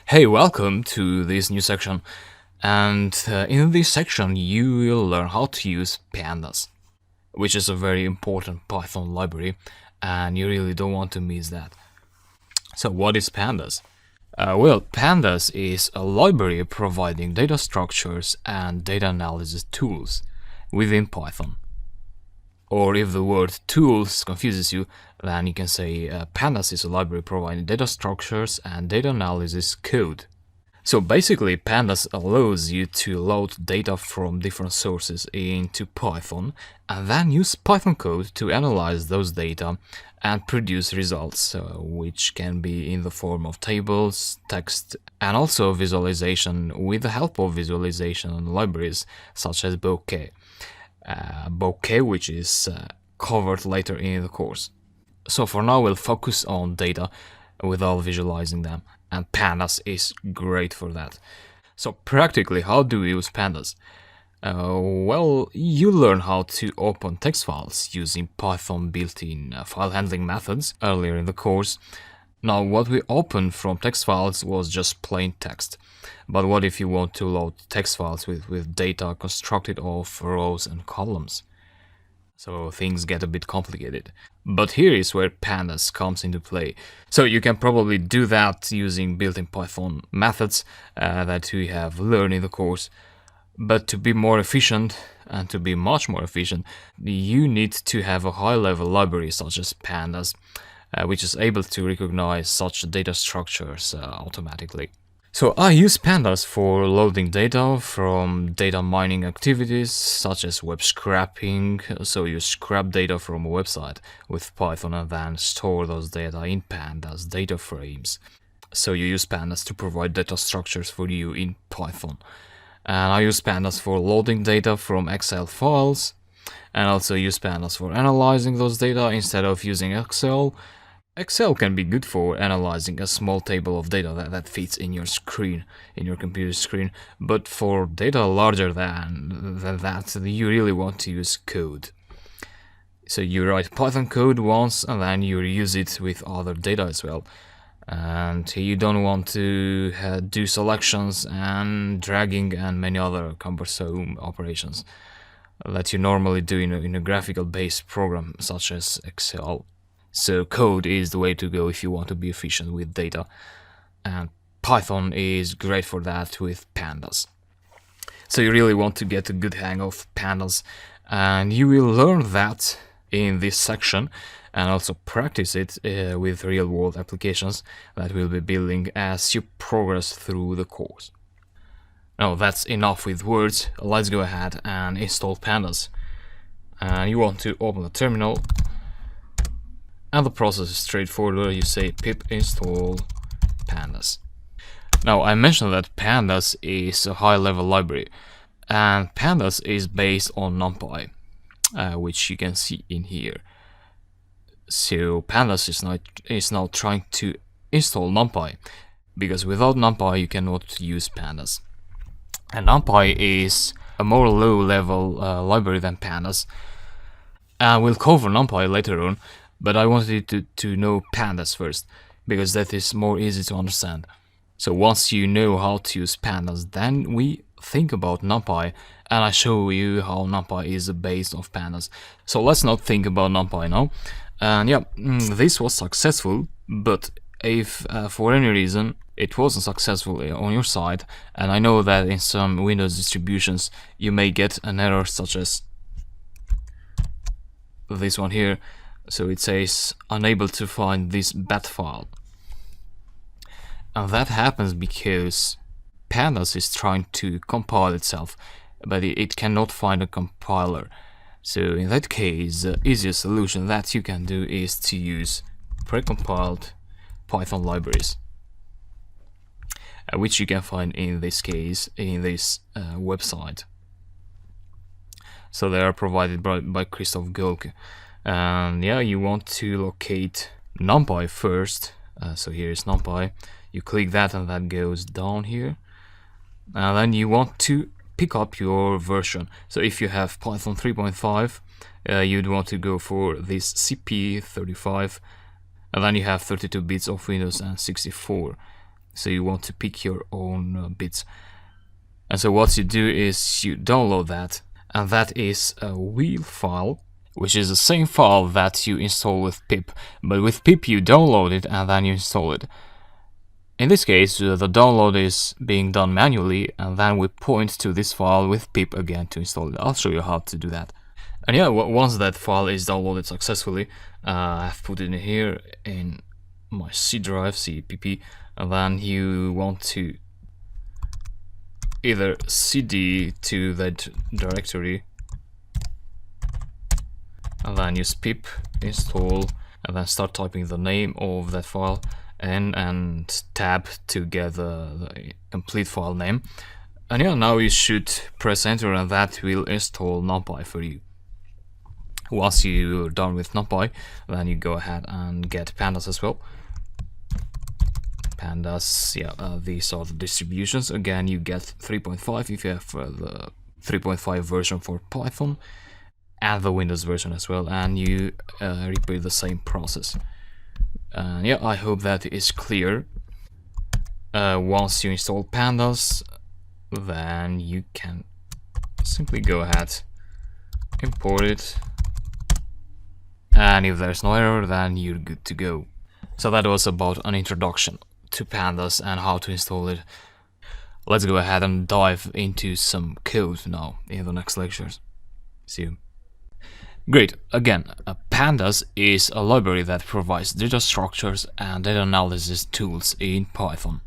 Hey, welcome to this new section. And in this section, you will learn how to use pandas, which is a very important Python library, and you really don't want to miss that. So, what is pandas? Pandas is a library providing data structures and data analysis tools within Python. Or if the word tools confuses you, then you can say pandas is a library providing data structures and data analysis code. So basically, pandas allows you to load data from different sources into Python and then use Python code to analyze those data and produce results, which can be in the form of tables, text, and also visualization with the help of visualization libraries such as Bokeh. Bokeh, which is covered later in the course. So for now, we'll focus on data without visualizing them, and pandas is great for that. So practically, how do we use pandas? You learn how to open text files using Python built-in file handling methods earlier in the course. Now, what we opened from text files was just plain text. But what if you want to load text files with data constructed of rows and columns? So things get a bit complicated. But here is where pandas comes into play. So you can probably do that using built-in Python methods that we have learned in the course. But to be more efficient, and to be much more efficient, you need to have a high-level library such as pandas, which is able to recognize such data structures automatically. So I use pandas for loading data from data mining activities such as web scraping. So you scrap data from a website with Python and then store those data in pandas data frames. So you use pandas to provide data structures for you in Python. And I use pandas for loading data from Excel files, and also use pandas for analyzing those data instead of using Excel. Excel can be good for analyzing a small table of data that fits in your screen, in your computer screen, but for data larger than that, you really want to use code. So you write Python code once and then you reuse it with other data as well. And you don't want to do selections and dragging and many other cumbersome operations that you normally do in a graphical based program such as Excel. So code is the way to go if you want to be efficient with data, and Python is great for that with pandas. So you really want to get a good hang of pandas, and you will learn that in this section and also practice it with real-world applications that we'll be building as you progress through the course. Now that's enough with words, let's go ahead and install pandas. And you want to open the terminal, and the process is straightforward. You say pip install pandas. Now I mentioned that pandas is a high-level library, and pandas is based on NumPy, which you can see in here. So pandas is now trying to install NumPy, because without NumPy you cannot use pandas. And NumPy is a more low-level library than pandas. And we'll cover NumPy later on, but I wanted you to know pandas first, because that is more easy to understand. So once you know how to use pandas, then we think about NumPy, and I show you how NumPy is based off pandas. So let's not think about NumPy now. And yeah, this was successful, but if for any reason it wasn't successful on your side, and I know that in some Windows distributions you may get an error such as this one here. So it says unable to find this bat file, and that happens because pandas is trying to compile itself, but it cannot find a compiler. So in that case, the easiest solution that you can do is to use precompiled Python libraries, which you can find in this case in this website. So they are provided by Christoph Gölke. And yeah, you want to locate NumPy first. So here is NumPy. You click that and that goes down here. And then you want to pick up your version. So if you have Python 3.5, you'd want to go for this CP35. And then you have 32 bits of Windows and 64. So you want to pick your own bits. And so what you do is you download that, and that is a wheel file, which is the same file that you install with pip, but with pip you download it and then you install it. In this case, the download is being done manually, and then we point to this file with pip again to install it. I'll show you how to do that. And yeah, once that file is downloaded successfully, I've put it in here in my C drive, CPP, and then you want to either cd to that directory, and then use pip install, and then start typing the name of that file, and tab to get the complete file name. And yeah, now you should press enter, and that will install NumPy for you. Once you're done with NumPy, then you go ahead and get pandas as well. Pandas, yeah, these are the distributions. Again, you get 3.5 if you have the 3.5 version for Python, and the Windows version as well, and you repeat the same process. And yeah, I hope that is clear. Once you install pandas, then you can simply go ahead, import it, and if there's no error, then you're good to go. So that was about an introduction to pandas and how to install it. Let's go ahead and dive into some code now in the next lectures. See you. Great. Again, pandas is a library that provides data structures and data analysis tools in Python.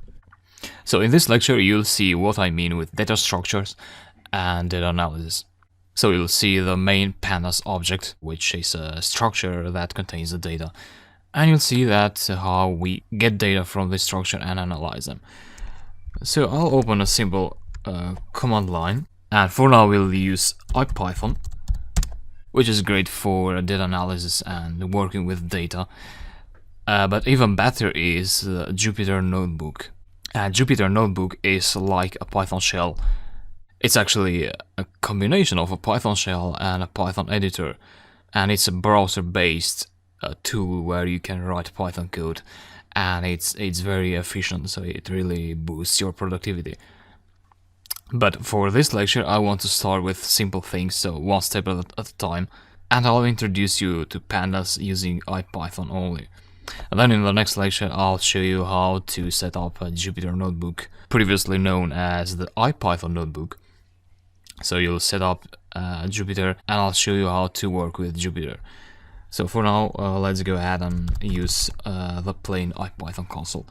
So in this lecture, you'll see what I mean with data structures and data analysis. So you'll see the main pandas object, which is a structure that contains the data. And you'll see that how we get data from this structure and analyze them. So I'll open a simple command line, and for now we'll use iPython, which is great for data analysis and working with data. But even better is the Jupyter Notebook. And Jupyter Notebook is like a Python shell. It's actually a combination of a Python shell and a Python editor, and it's a browser-based tool where you can write Python code, and it's very efficient, so it really boosts your productivity. But for this lecture, I want to start with simple things, so one step at a time, and I'll introduce you to pandas using iPython only. And then in the next lecture, I'll show you how to set up a Jupyter Notebook, previously known as the iPython Notebook. So you'll set up Jupyter, and I'll show you how to work with Jupyter. So for now, let's go ahead and use the plain iPython console.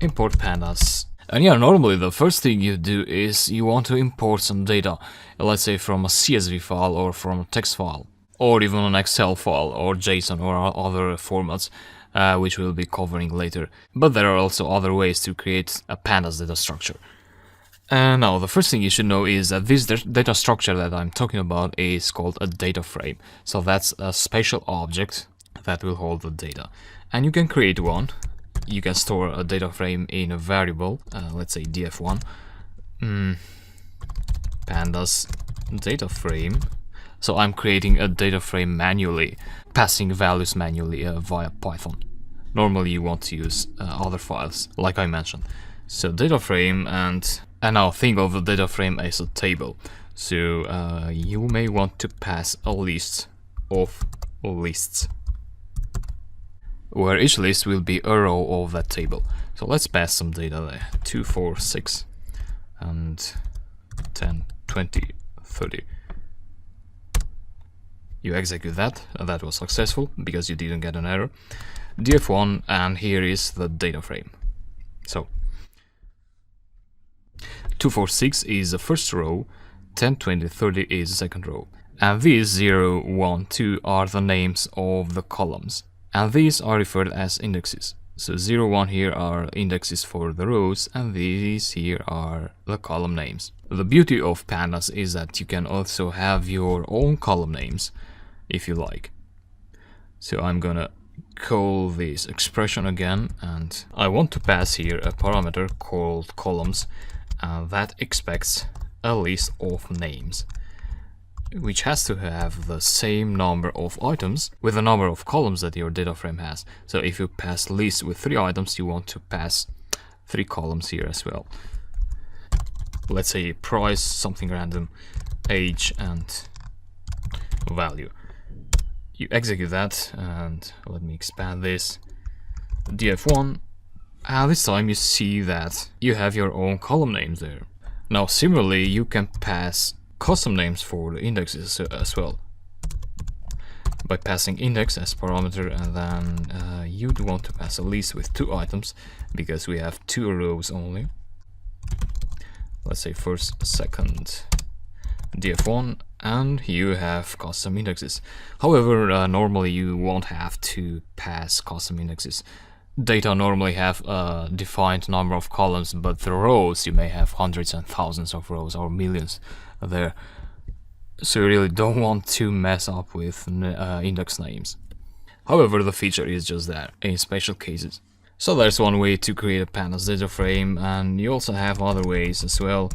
Import pandas. And yeah, normally the first thing you do is you want to import some data, let's say from a CSV file or from a text file, or even an Excel file or JSON or other formats, which we'll be covering later. But there are also other ways to create a pandas data structure. And now the first thing you should know is that this data structure that I'm talking about is called a data frame. So that's a spatial object that will hold the data. And you can create one. You can store a data frame in a variable, let's say df1, pandas data frame. So I'm creating a data frame manually, passing values manually via Python. Normally you want to use other files, like I mentioned. So data frame, and now think of the data frame as a table. So you may want to pass a list of lists, where each list will be a row of that table. So let's pass some data there, 2, 4, 6, and 10, 20, 30. You execute that, and that was successful because you didn't get an error. df1, and here is the data frame. So 2, 4, 6 is the first row, 10, 20, 30 is the second row. And these 0, 1, 2 are the names of the columns. And these are referred as indexes. So 0, 1 here are indexes for the rows, and these here are the column names. The beauty of pandas is that you can also have your own column names, if you like. So I'm gonna call this expression again, and I want to pass here a parameter called columns, and that expects a list of names, which has to have the same number of items with the number of columns that your data frame has. So if you pass list with 3 items, you want to pass 3 columns here as well. Let's say price, something random, age, and value. You execute that, and let me expand this. df1, and this time you see that you have your own column names there. Now similarly, you can pass custom names for the indexes as well, by passing index as parameter, and then you'd want to pass a list with 2 items, because we have 2 rows only. Let's say first, second, df1, and you have custom indexes. However, normally you won't have to pass custom indexes. Data normally have a defined number of columns, but the rows, you may have hundreds and thousands of rows or millions there. So you really don't want to mess up with index names. However, the feature is just that, in special cases. So there's one way to create a pandas data frame, and you also have other ways as well,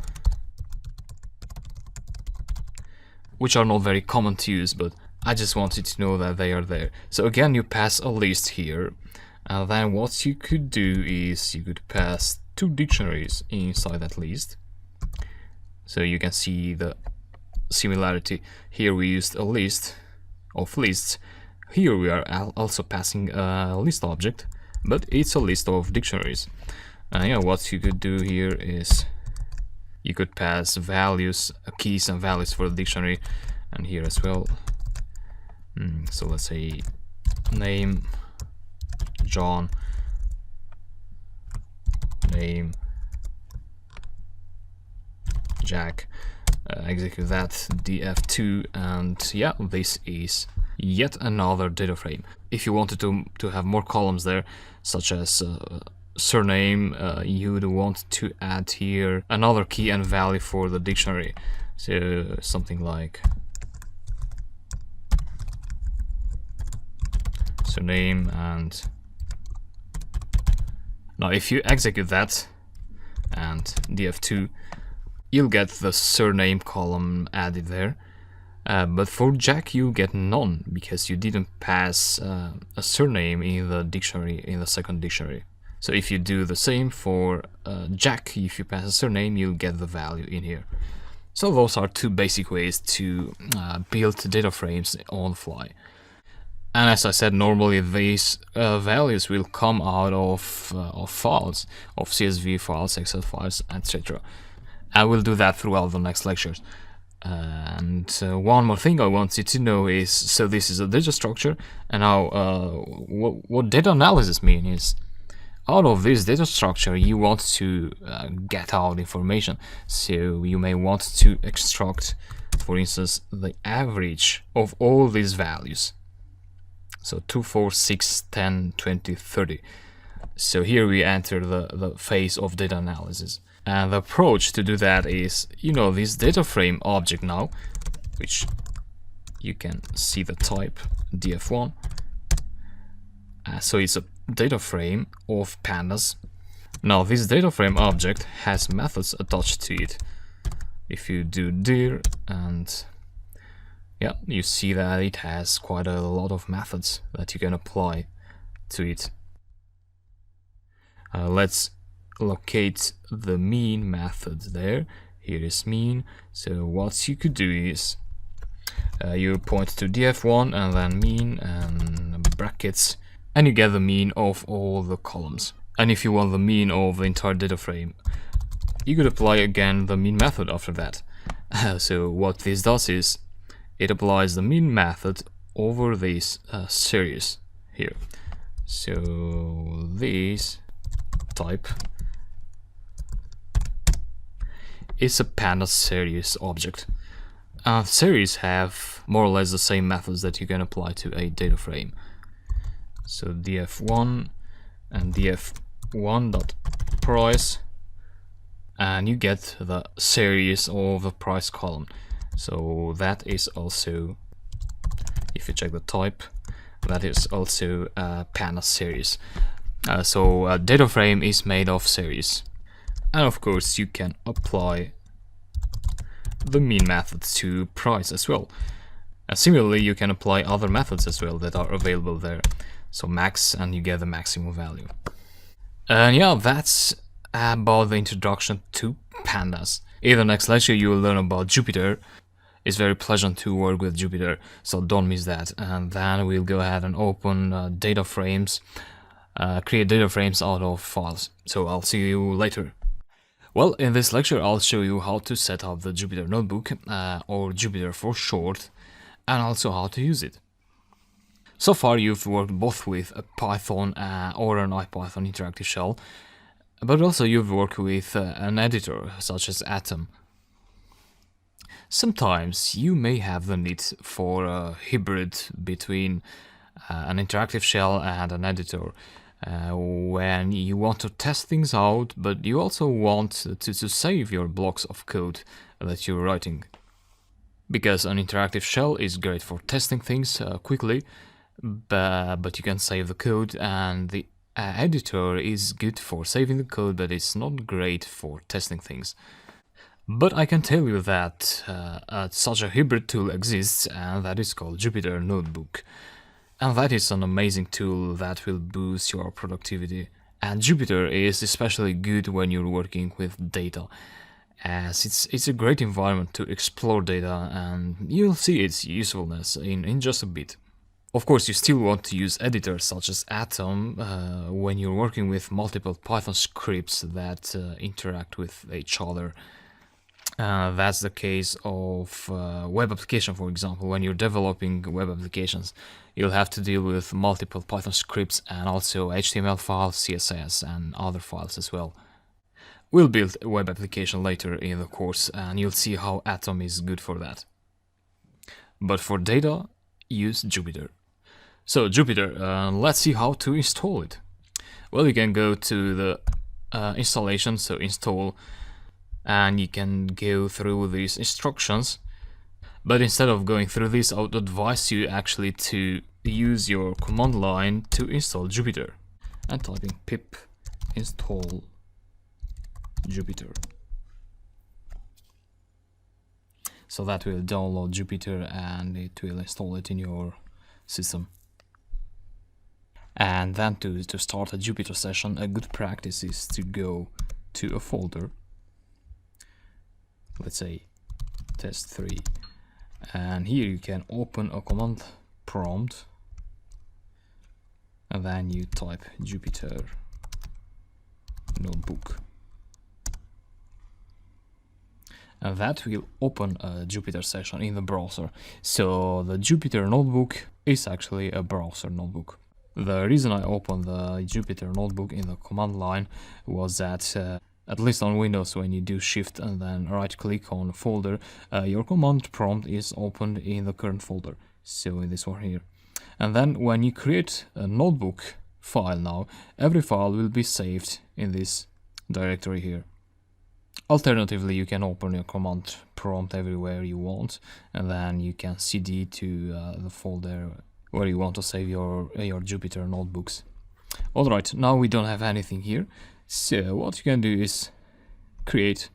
which are not very common to use, but I just wanted to know that they are there. So again, you pass a list here, and then what you could do is you could pass 2 dictionaries inside that list. So you can see the similarity. Here we used a list of lists. Here we are also passing a list object, but it's a list of dictionaries. Yeah, what you could do here is you could pass values, keys and values for the dictionary, and here as well. So let's say name John, name Jack. Execute that, df2, and yeah, this is yet another data frame. If you wanted to have more columns there, such as surname, you'd want to add here another key and value for the dictionary. So something like surname, and now if you execute that and df2, you'll get the surname column added there, but for Jack you get none, because you didn't pass a surname in the dictionary, in the second dictionary. So if you do the same for Jack, if you pass a surname, you'll get the value in here. So those are 2 basic ways to build data frames on the fly. And as I said, normally these values will come out of files, of CSV files, Excel files, etc. I will do that throughout the next lectures. And one more thing I want you to know is, so this is a data structure, and now what data analysis means is, out of this data structure you want to get out information. So you may want to extract, for instance, the average of all these values. So 2, 4, 6, 10, 20, 30. So here we enter the phase of data analysis. And the approach to do that is, you know, this data frame object now, which you can see the type df1. So it's a data frame of pandas. Now this data frame object has methods attached to it. If you do dir, and yeah, you see that it has quite a lot of methods that you can apply to it. Let's locate the mean method there. Here is mean. So what you could do is you point to df1 and then mean and brackets, and you get the mean of all the columns. And if you want the mean of the entire data frame, you could apply again the mean method after that. So what this does is it applies the mean method over this series here. So this type is a pandas series object. Series have more or less the same methods that you can apply to a data frame. So df1 and df1.price, and you get the series of the price column. So that is also, if you check the type, that is also a pandas series. So a data frame is made of series. And of course you can apply the mean method to price as well. And similarly you can apply other methods as well that are available there. So max, and you get the maximum value. And yeah, that's about the introduction to pandas. In the next lecture you will learn about Jupyter. It's very pleasant to work with Jupyter, so don't miss that. And then we'll go ahead and open data frames, create data frames out of files. So I'll see you later. Well, in this lecture I'll show you how to set up the Jupyter notebook, or Jupyter for short, and also how to use it. So far you've worked both with a Python or an iPython interactive shell, but also you've worked with an editor such as Atom. Sometimes you may have the need for a hybrid between an interactive shell and an editor, when you want to test things out, but you also want to save your blocks of code that you're writing. Because an interactive shell is great for testing things quickly, but you can save the code, and the editor is good for saving the code, but it's not great for testing things. But I can tell you that such a hybrid tool exists, and that is called Jupyter Notebook. And that is an amazing tool that will boost your productivity. And Jupyter is especially good when you're working with data, as it's a great environment to explore data, and you'll see its usefulness in just a bit. Of course, you still want to use editors such as Atom when you're working with multiple Python scripts that interact with each other. That's the case of web application, for example. When you're developing web applications, you'll have to deal with multiple Python scripts and also HTML files, CSS, and other files as well. We'll build a web application later in the course, and you'll see how Atom is good for that. But for data, use Jupyter. So Jupyter, let's see how to install it. Well, you can go to the installation, so install, and you can go through these instructions. But instead of going through this, I would advise you actually to use your command line to install Jupyter, and typing pip install Jupyter. So that will download Jupyter and it will install it in your system. And then to start a Jupyter session, a good practice is to go to a folder, let's say test3, and here you can open a command prompt, and then you type Jupyter notebook, and that will open a Jupyter session in the browser. So the Jupyter notebook is actually a browser notebook. The reason I opened the Jupyter notebook in the command line was that at least on Windows, when you do shift and then right click on a folder, your command prompt is opened in the current folder, so in this one here. And then when you create a notebook file now, every file will be saved in this directory here. Alternatively, you can open your command prompt everywhere you want, and then you can cd to the folder where you want to save your Jupyter notebooks. Alright, now we don't have anything here, so what you can do is create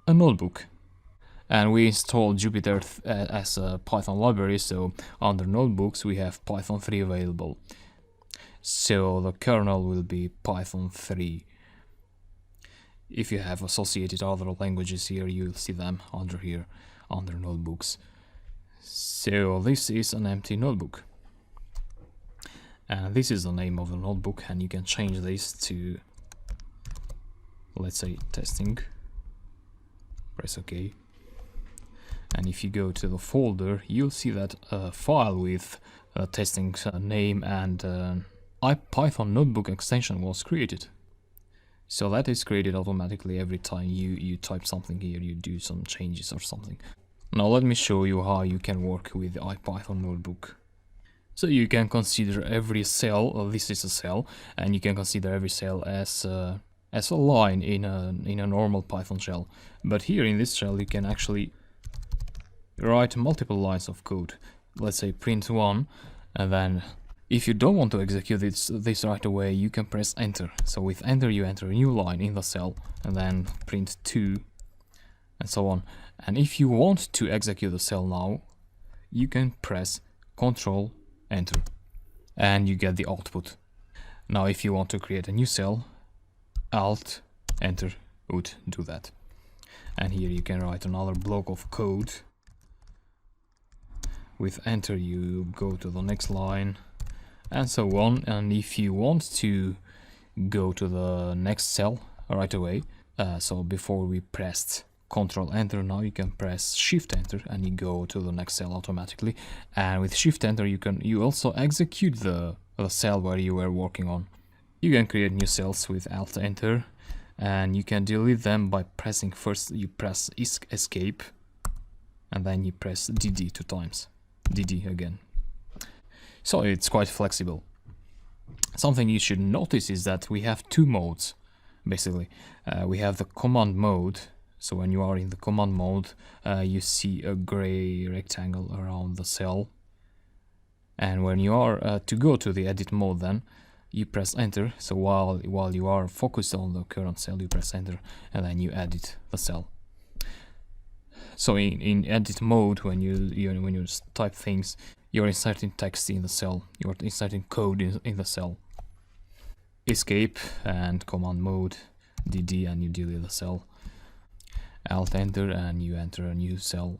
a notebook. And we install Jupyter as a Python library, so under notebooks we have Python 3 available. So the kernel will be Python 3. If you have associated other languages here, you'll see them under here, under notebooks. So this is an empty notebook. And this is the name of the notebook, and you can change this to, let's say, testing. Press OK. And if you go to the folder, you'll see that a file with testing name and iPython notebook extension was created. So that is created automatically every time you type something here, you do some changes or something. Now let me show you how you can work with the iPython notebook. So you can consider every cell, this is a cell, and you can consider every cell as a line in a normal Python shell. But here in this shell you can actually write multiple lines of code. Let's say print 1, and then if you don't want to execute this right away, you can press enter. So with enter you enter a new line in the cell, and then print 2, and so on. And if you want to execute the cell now, you can press Ctrl enter, and you get the output. Now if you want to create a new cell, Alt enter would do that. And here you can write another block of code. With enter you go to the next line and so on. And if you want to go to the next cell right away, so before we pressed Control Enter, now you can press Shift Enter and you go to the next cell automatically. And with Shift Enter you also execute the cell where you were working on. You can create new cells with Alt Enter, and you can delete them by pressing first you press Escape and then you press DD 2 times. DD again. So it's quite flexible. Something you should notice is that we have two modes basically. We have the command mode. So when you are in the command mode, you see a gray rectangle around the cell. And when you are to go to the edit mode, then you press enter. So while you are focused on the current cell, you press enter and then you edit the cell. So in edit mode, when you type things, you're inserting text in the cell, you're inserting code in the cell. Escape and command mode, DD, and you delete the cell. Alt enter and you enter a new cell.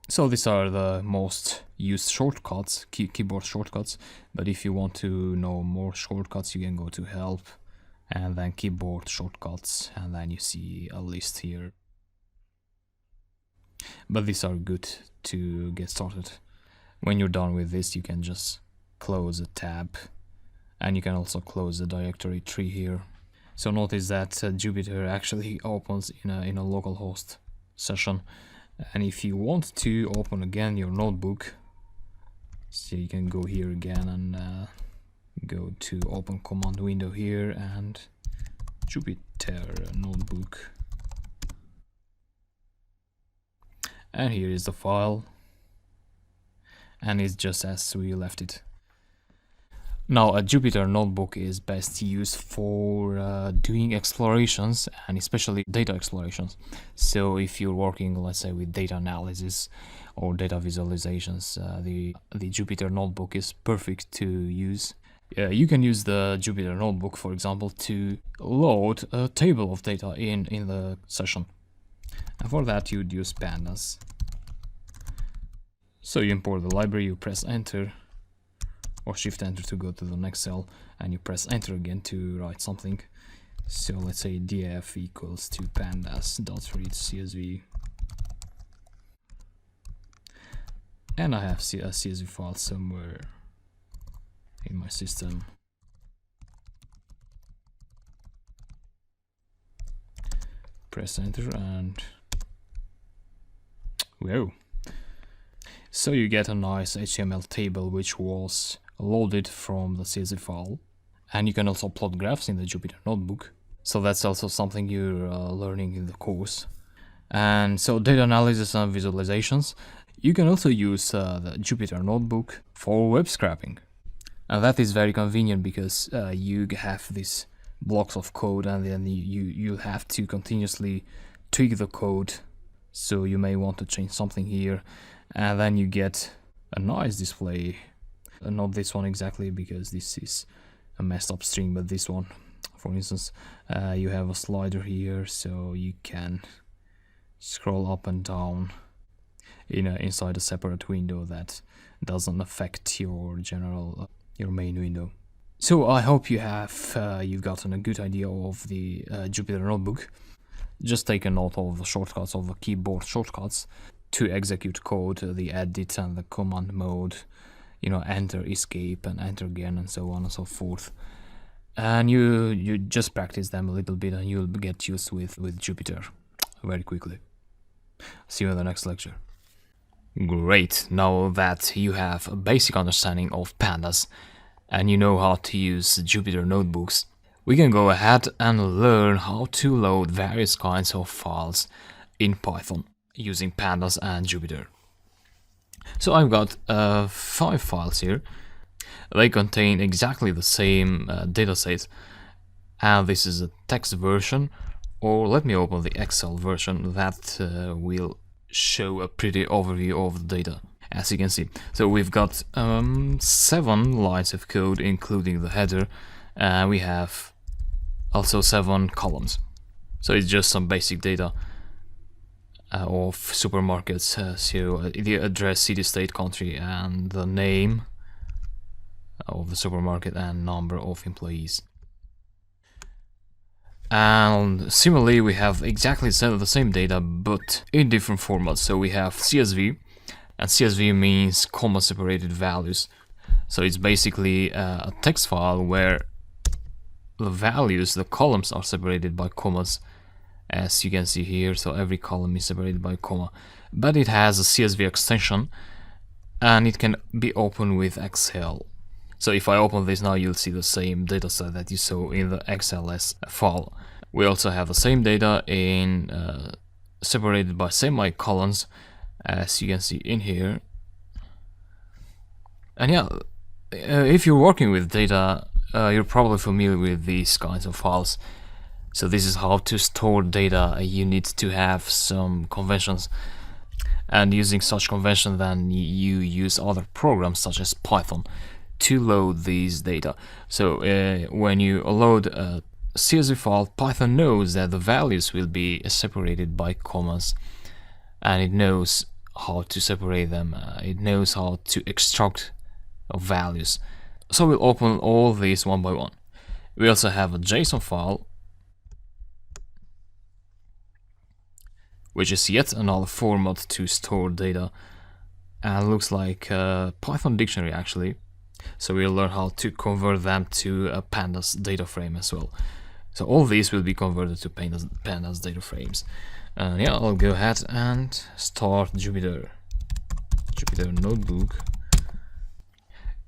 So these are the most used shortcuts, keyboard shortcuts, but if you want to know more shortcuts, you can go to help and then keyboard shortcuts, and then you see a list here. But these are good to get started. When you're done with this, you can just close a tab, and you can also close the directory tree here. So notice that Jupyter actually opens in a localhost session. And if you want to open again your notebook, so you can go here again and go to open command window here and Jupyter notebook. And here is the file. And it's just as we left it. Now, a Jupyter notebook is best used for doing explorations, and especially data explorations. So if you're working, let's say, with data analysis or data visualizations, the Jupyter notebook is perfect to use. You can use the Jupyter notebook, for example, to load a table of data in the session. And for that, you'd use pandas. So you import the library, you press enter, or shift enter to go to the next cell, and you press enter again to write something. So let's say df equals to pandas.read csv, and I have a csv file somewhere in my system. Press enter and whoa. So you get a nice HTML table which was loaded from the CSV file, and you can also plot graphs in the Jupyter notebook. So that's also something you're learning in the course. And so data analysis and visualizations, you can also use the Jupyter notebook for web scraping. And that is very convenient because you have these blocks of code, and then you have to continuously tweak the code. So you may want to change something here, and then you get a nice display. Not this one exactly, because this is a messed up string, but this one, for instance, you have a slider here, so you can scroll up and down inside a separate window that doesn't affect your your main window. So I hope you've gotten a good idea of the Jupyter notebook. Just take a note of the shortcuts, of the keyboard shortcuts to execute code, the edit and the command mode, enter, escape, and enter again, and so on and so forth. And you just practice them a little bit, and you'll get used with Jupyter very quickly. See you in the next lecture. Great, now that you have a basic understanding of pandas and you know how to use Jupyter notebooks, we can go ahead and learn how to load various kinds of files in Python using pandas and Jupyter. So I've got 5 files here. They contain exactly the same dataset, and this is a text version, or let me open the Excel version that will show a pretty overview of the data, as you can see. So we've got 7 lines of code, including the header, and we have also 7 columns. So it's just some basic data of supermarkets, so the address, city, state, country, and the name of the supermarket and number of employees. And similarly, we have exactly the same data, but in different formats. So we have CSV, and CSV means comma separated values. So it's basically a text file where the values, the columns, are separated by commas, as you can see here. So every column is separated by a comma, but it has a CSV extension and it can be opened with Excel. So if I open this now, you'll see the same data set that you saw in the XLS file. We also have the same data in separated by semicolons, as you can see in here. And yeah, if you're working with data, you're probably familiar with these kinds of files. So this is how to store data. You need to have some conventions, and using such convention, then you use other programs such as Python to load these data. So when you load a CSV file, Python knows that the values will be separated by commas, and it knows how to separate them. It knows how to extract values. So we'll open all these one by one. We also have a JSON file, which is yet another format to store data, and looks like a Python dictionary actually. So we'll learn how to convert them to a pandas data frame as well. So all these will be converted to pandas data frames. Yeah, I'll go ahead and start Jupyter Notebook.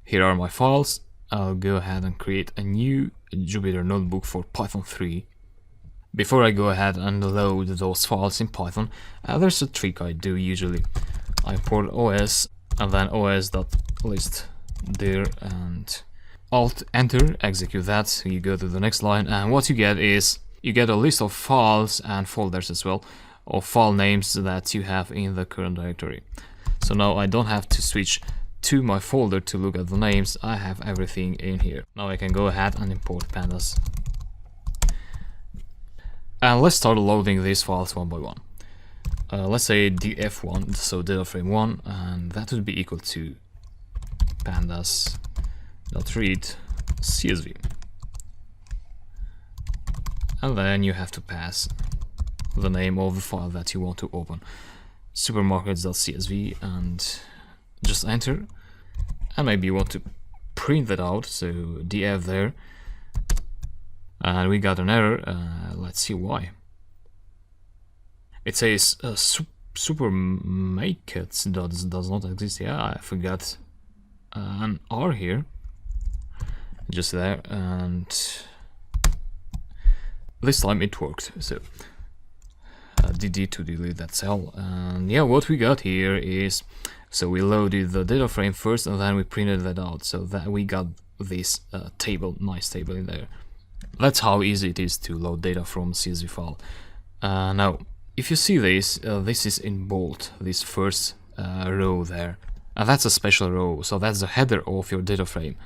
Here are my files. I'll go ahead and create a new Jupyter Notebook for Python 3. Before I go ahead and load those files in Python, there's a trick I do usually. I import OS and then os.list there, and Alt Enter, execute that. You go to the next line, and what you get is you get a list of files and folders as well, of file names that you have in the current directory. So now I don't have to switch to my folder to look at the names. I have everything in here. Now I can go ahead and import pandas. And let's start loading these files one by one. Let's say df1, so data frame 1, and that would be equal to pandas.read CSV. And then you have to pass the name of the file that you want to open, supermarkets.csv, and just enter. And maybe you want to print that out, so df there. And we got an error. Let's see why. It says supermarkets does not exist. Yeah, I forgot an R here, just there, and this time it worked. So dd to delete that cell. And yeah, what we got here is, so we loaded the data frame first and then we printed that out, so that we got this table, nice table in there. That's how easy it is to load data from CSV file. Now if you see this, this is in bold, this first row there, and that's a special row, so that's the header of your data frame.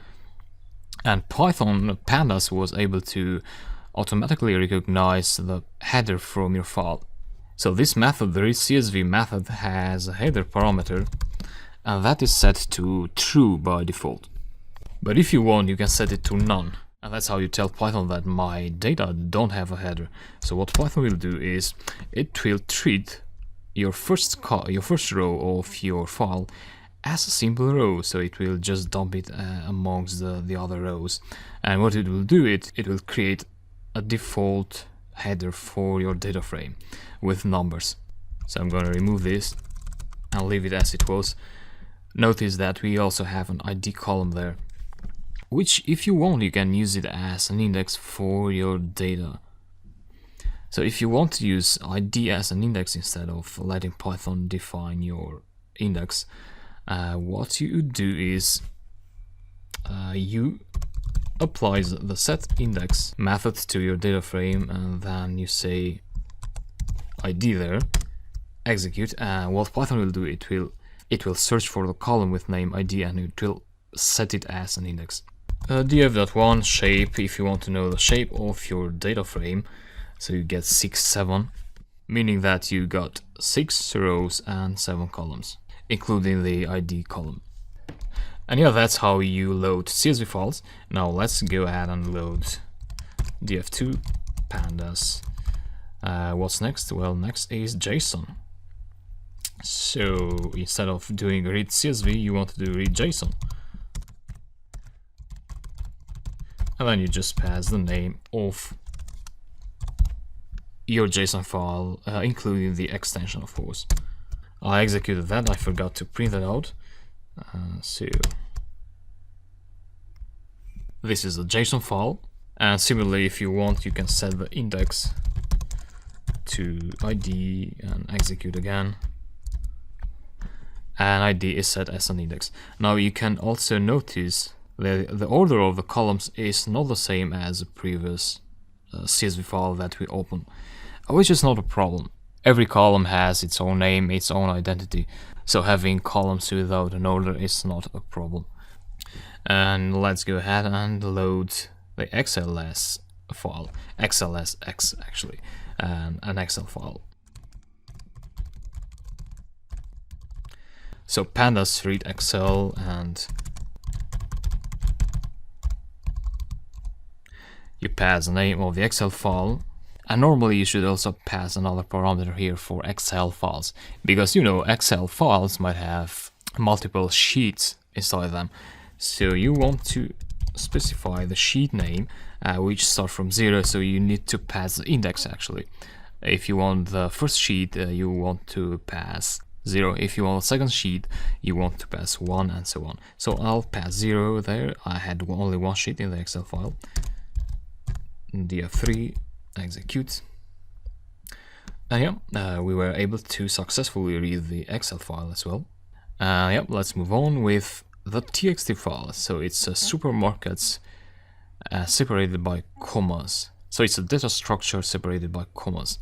And Python pandas was able to automatically recognize the header from your file. So this method, the readCSV method, has a header parameter, and that is set to true by default. But if you want, you can set it to none. And that's how you tell Python that my data don't have a header. So what Python will do is it will treat your first row of your file as a simple row. So it will just dump it amongst the other rows. And what it will do, it will create a default header for your data frame with numbers. So I'm going to remove this and leave it as it was. Notice that we also have an ID column there, which if you want, you can use it as an index for your data. So if you want to use ID as an index instead of letting Python define your index, what you do is you apply the setIndex method to your data frame, and then you say ID there, execute, and what Python will do, it will search for the column with name ID and it will set it as an index. df.1 shape if you want to know the shape of your data frame. So you get 6, 7, meaning that you got 6 rows and 7 columns, including the ID column. And yeah, that's how you load CSV files. Now let's go ahead and load df2 pandas. What's next? Well, next is JSON. So instead of doing read CSV, you want to do read JSON. And then you just pass the name of your JSON file, including the extension, of course. I executed that, I forgot to print that out. So this is a JSON file, and similarly, if you want, you can set the index to ID and execute again. And ID is set as an index. Now you can also notice that the order of the columns is not the same as the previous CSV file that we opened, which is not a problem. Every column has its own name, its own identity, so having columns without an order is not a problem. And let's go ahead and load the XLS file, XLSX actually, and an Excel file. So pandas read Excel, and you pass the name of the Excel file. And normally you should also pass another parameter here for Excel files, because you know Excel files might have multiple sheets inside them. So you want to specify the sheet name, which starts from 0, so you need to pass the index actually. If you want the first sheet, you want to pass 0. If you want a second sheet, you want to pass 1, and so on. So I'll pass 0 there. I had only one sheet in the Excel file. df3 execute, and yeah, we were able to successfully read the Excel file as well. Yeah, let's move on with the txt file. So it's a supermarkets separated by commas. So it's a data structure separated by commas.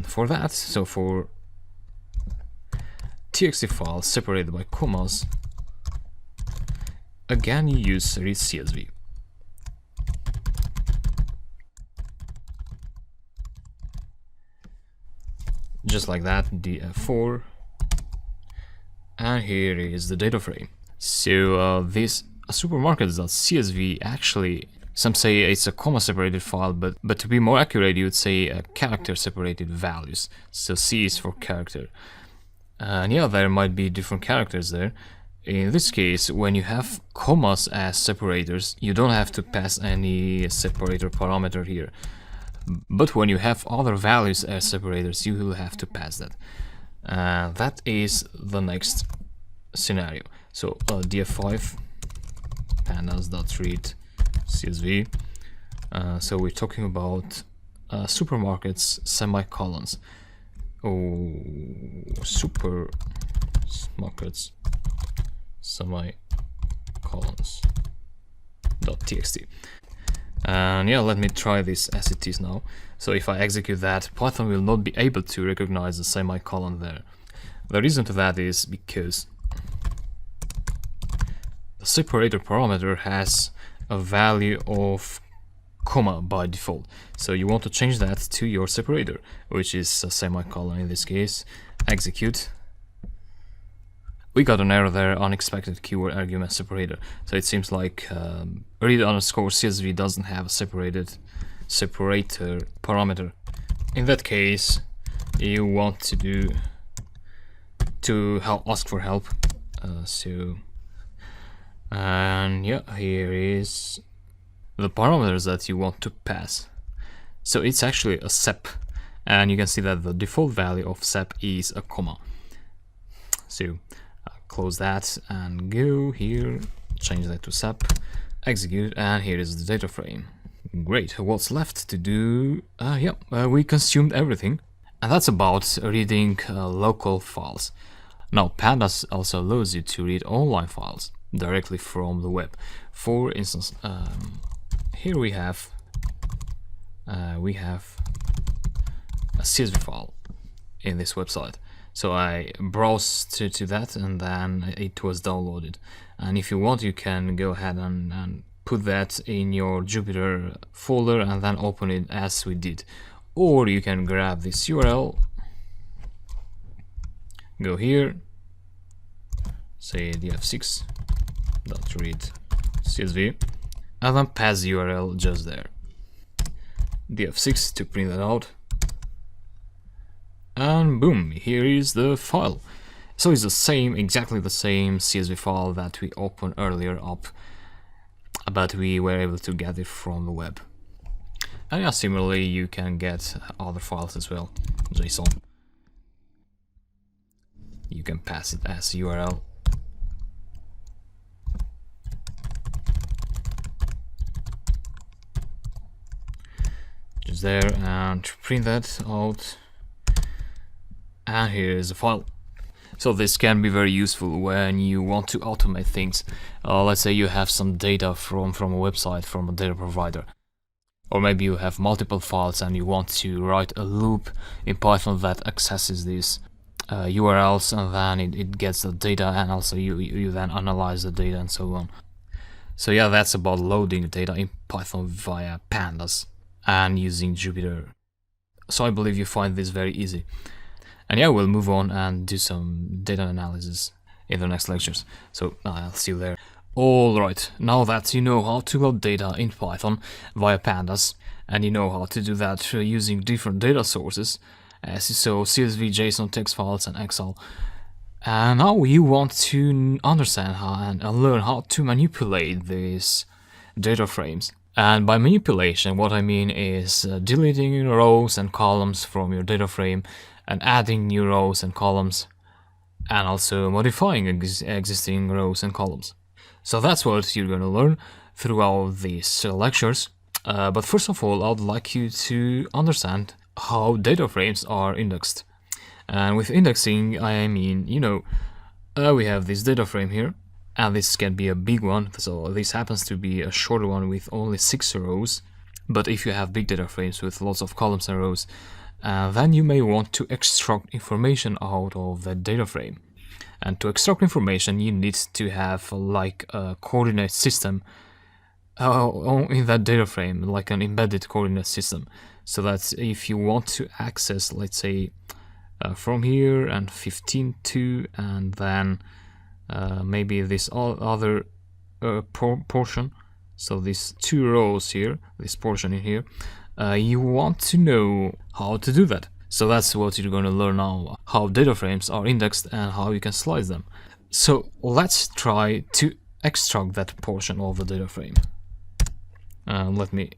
For that, so for txt file separated by commas, again you use read CSV. Just like that, df4, and here is the data frame. So this supermarkets.csv, actually some say it's a comma separated file, but to be more accurate you would say a character separated values. So C is for character, and yeah, there might be different characters there. In this case, when you have commas as separators, you don't have to pass any separator parameter here. But when you have other values as separators, you will have to pass that. That is the next scenario. So df5 pandas.read CSV. So we're talking about supermarkets semicolons. Oh, supermarkets semicolons .txt. And yeah, let me try this as it is now. So if I execute that, Python will not be able to recognize the semicolon there. The reason to that is because the separator parameter has a value of comma by default. So you want to change that to your separator, which is a semicolon in this case. Execute. We got an error there, unexpected keyword argument separator. So it seems like read_CSV doesn't have a separator parameter. In that case, you want to ask for help. And yeah, here is the parameters that you want to pass. So it's actually a sep, and you can see that the default value of sep is a comma. So close that and go here, change that to sep, execute, and here is the data frame. Great, what's left to do? We consumed everything, and that's about reading local files. Now pandas also allows you to read online files directly from the web. For instance, here we have a CSV file in this website. So I browsed to that, and then it was downloaded. And if you want, you can go ahead and put that in your Jupyter folder and then open it as we did. Or you can grab this URL, go here, say df6.read CSV, and then pass the URL just there. df6 to print that out. And boom, here is the file. So it's the same, exactly the same CSV file that we opened earlier up, but we were able to get it from the web. And yeah, similarly, you can get other files as well, JSON. You can pass it as URL. Just there, and print that out. And here is the file. So this can be very useful when you want to automate things. Let's say you have some data from a website, from a data provider. Or maybe you have multiple files and you want to write a loop in Python that accesses these URLs, and then it gets the data, and also you then analyze the data and so on. So yeah, that's about loading the data in Python via pandas and using Jupyter. So I believe you find this very easy. And yeah, we'll move on and do some data analysis in the next lectures. So I'll see you there. Alright, now that you know how to load data in Python via pandas, and you know how to do that using different data sources, as you saw CSV, JSON, text files, and Excel, and now you want to understand how and learn how to manipulate these data frames. And by manipulation, what I mean is deleting rows and columns from your data frame and adding new rows and columns, and also modifying existing rows and columns. So that's what you're going to learn throughout these lectures. But first of all, I'd like you to understand how data frames are indexed. And with indexing, I mean, we have this data frame here, and this can be a big one. So this happens to be a shorter one with only 6 rows. But if you have big data frames with lots of columns and rows, then you may want to extract information out of that data frame. And to extract information, you need to have like a coordinate system in that data frame, like an embedded coordinate system. So that if you want to access, let's say, from here and 15 to, and then maybe this other portion, so these 2 rows here, this portion in here, you want to know how to do that. So that's what you're going to learn now, how data frames are indexed and how you can slice them. So let's try to extract that portion of the data frame. Let me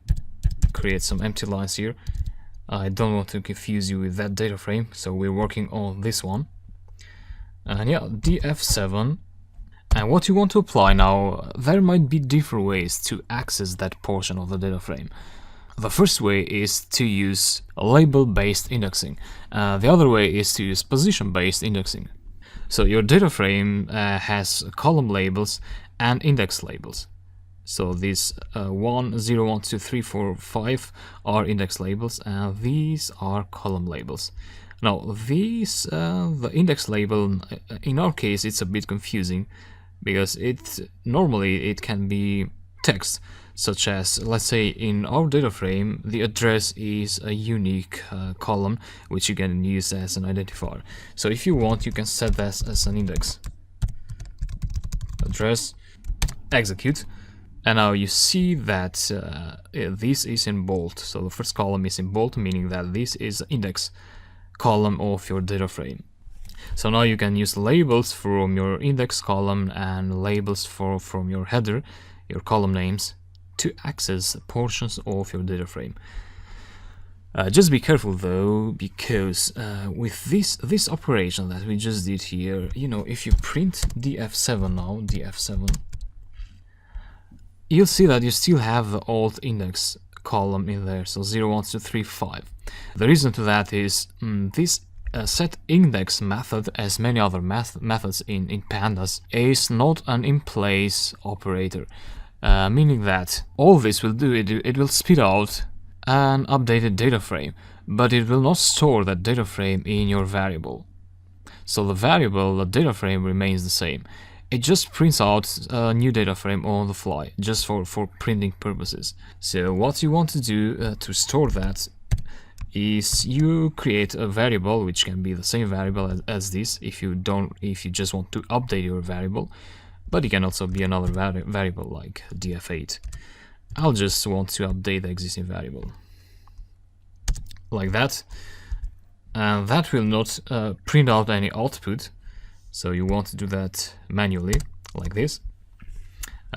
create some empty lines here. I don't want to confuse you with that data frame, so we're working on this one. And yeah, df7. And what you want to apply now, there might be different ways to access that portion of the data frame. The first way is to use label-based indexing. The other way is to use position-based indexing. So your data frame has column labels and index labels. So these 1, 0, 1, 2, 3, 4, 5 are index labels, and these are column labels. Now these, the index label, in our case, it's a bit confusing because normally it can be text. Such as, let's say in our data frame, the address is a unique column which you can use as an identifier. So if you want, you can set that as an index. Address, execute, and now you see that this is in bold. So the first column is in bold, meaning that this is the index column of your data frame. So now you can use labels from your index column and labels from your header, your column names, to access portions of your data frame. Just be careful though, because with this operation that we just did here, if you print df7 now, df7, you'll see that you still have the old index column in there, so 0, 1, 2, 3, 5. The reason to that is this set index method, as many other methods in pandas, is not an in-place operator. Meaning that all this will do, it will spit out an updated data frame, but it will not store that data frame in your variable. So the variable, the data frame, remains the same. It just prints out a new data frame on the fly, just for printing purposes. So what you want to do to store that is you create a variable, which can be the same variable as this if you just want to update your variable, but it can also be another variable like df8. I'll just want to update the existing variable like that, and that will not print out any output, so you want to do that manually like this.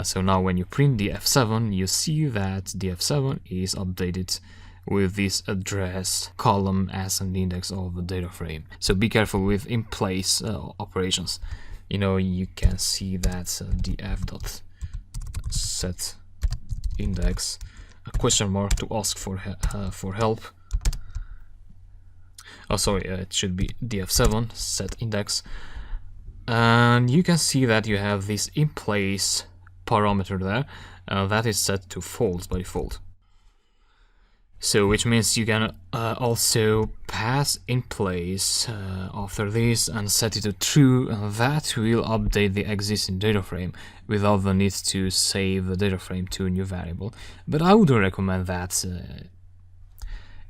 So now when you print the F7, you see that the F7 is updated with this address column as an index of the data frame. So be careful with in place operations. You know, you can see that df.set index, a question mark to ask for help. Oh, sorry, it should be df7 set index, and you can see that you have this in place parameter there that is set to false by default. So which means you can also pass in place after this and set it to true, and that will update the existing data frame without the need to save the data frame to a new variable. But I would recommend that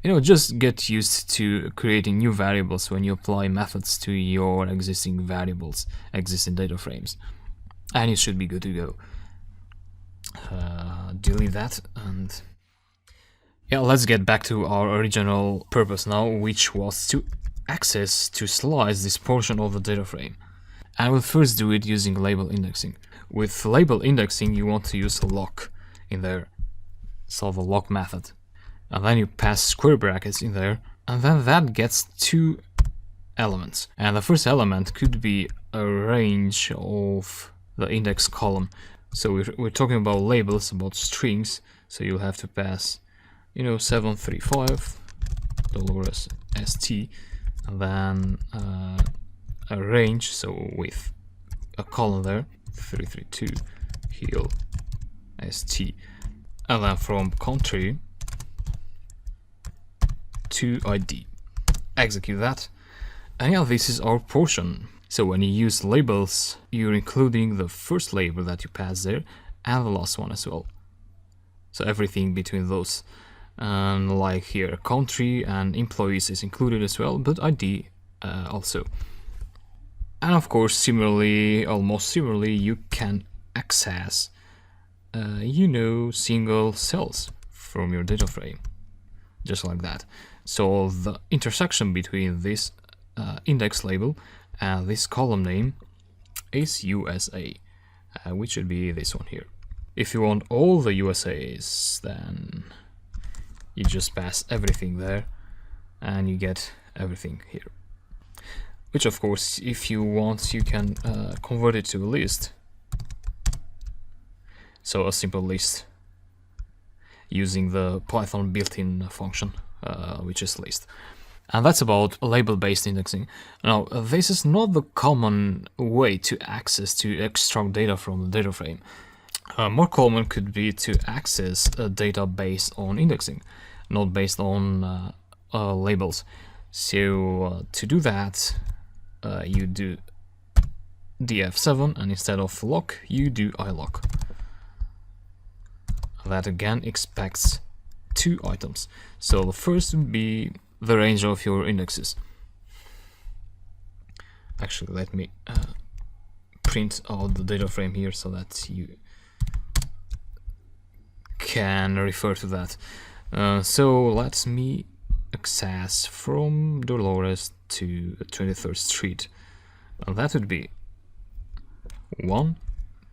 you know, just get used to creating new variables when you apply methods to your existing variables, existing data frames, and you should be good to go. Delete that, and yeah, let's get back to our original purpose now, which was to slice this portion of the data frame. I will first do it using label indexing. With label indexing, you want to use a lock in there, so the lock method. And then you pass square brackets in there, and then that gets two elements. And the first element could be a range of the index column. So we're talking about labels, about strings, so you'll have to pass, you know, 735 Dolores st, and then a range, so with a column there, 332 heel st, and then from country to ID. Execute that, and yeah, this is our portion. So when you use labels, you're including the first label that you pass there and the last one as well. So everything between those, and like here, country and employees is included as well, but ID also. And of course, similarly, almost similarly, you can access you know, single cells from your data frame, just like that. So the intersection between this index label and this column name is USA, which should be this one here. If you want all the USAs, then you just pass everything there and you get everything here. Which of course, if you want, you can convert it to a list. So a simple list using the Python built-in function, which is list. And that's about label-based indexing. Now, this is not the common way to extract data from the data frame. More common could be to access data based on indexing, not based on labels. So to do that, you do df7, and instead of lock, you do ilock. That again expects two items. So the first would be the range of your indexes. Actually, let me print out the data frame here so that you can refer to that. So let me access from Dolores to 23rd Street. That would be 1,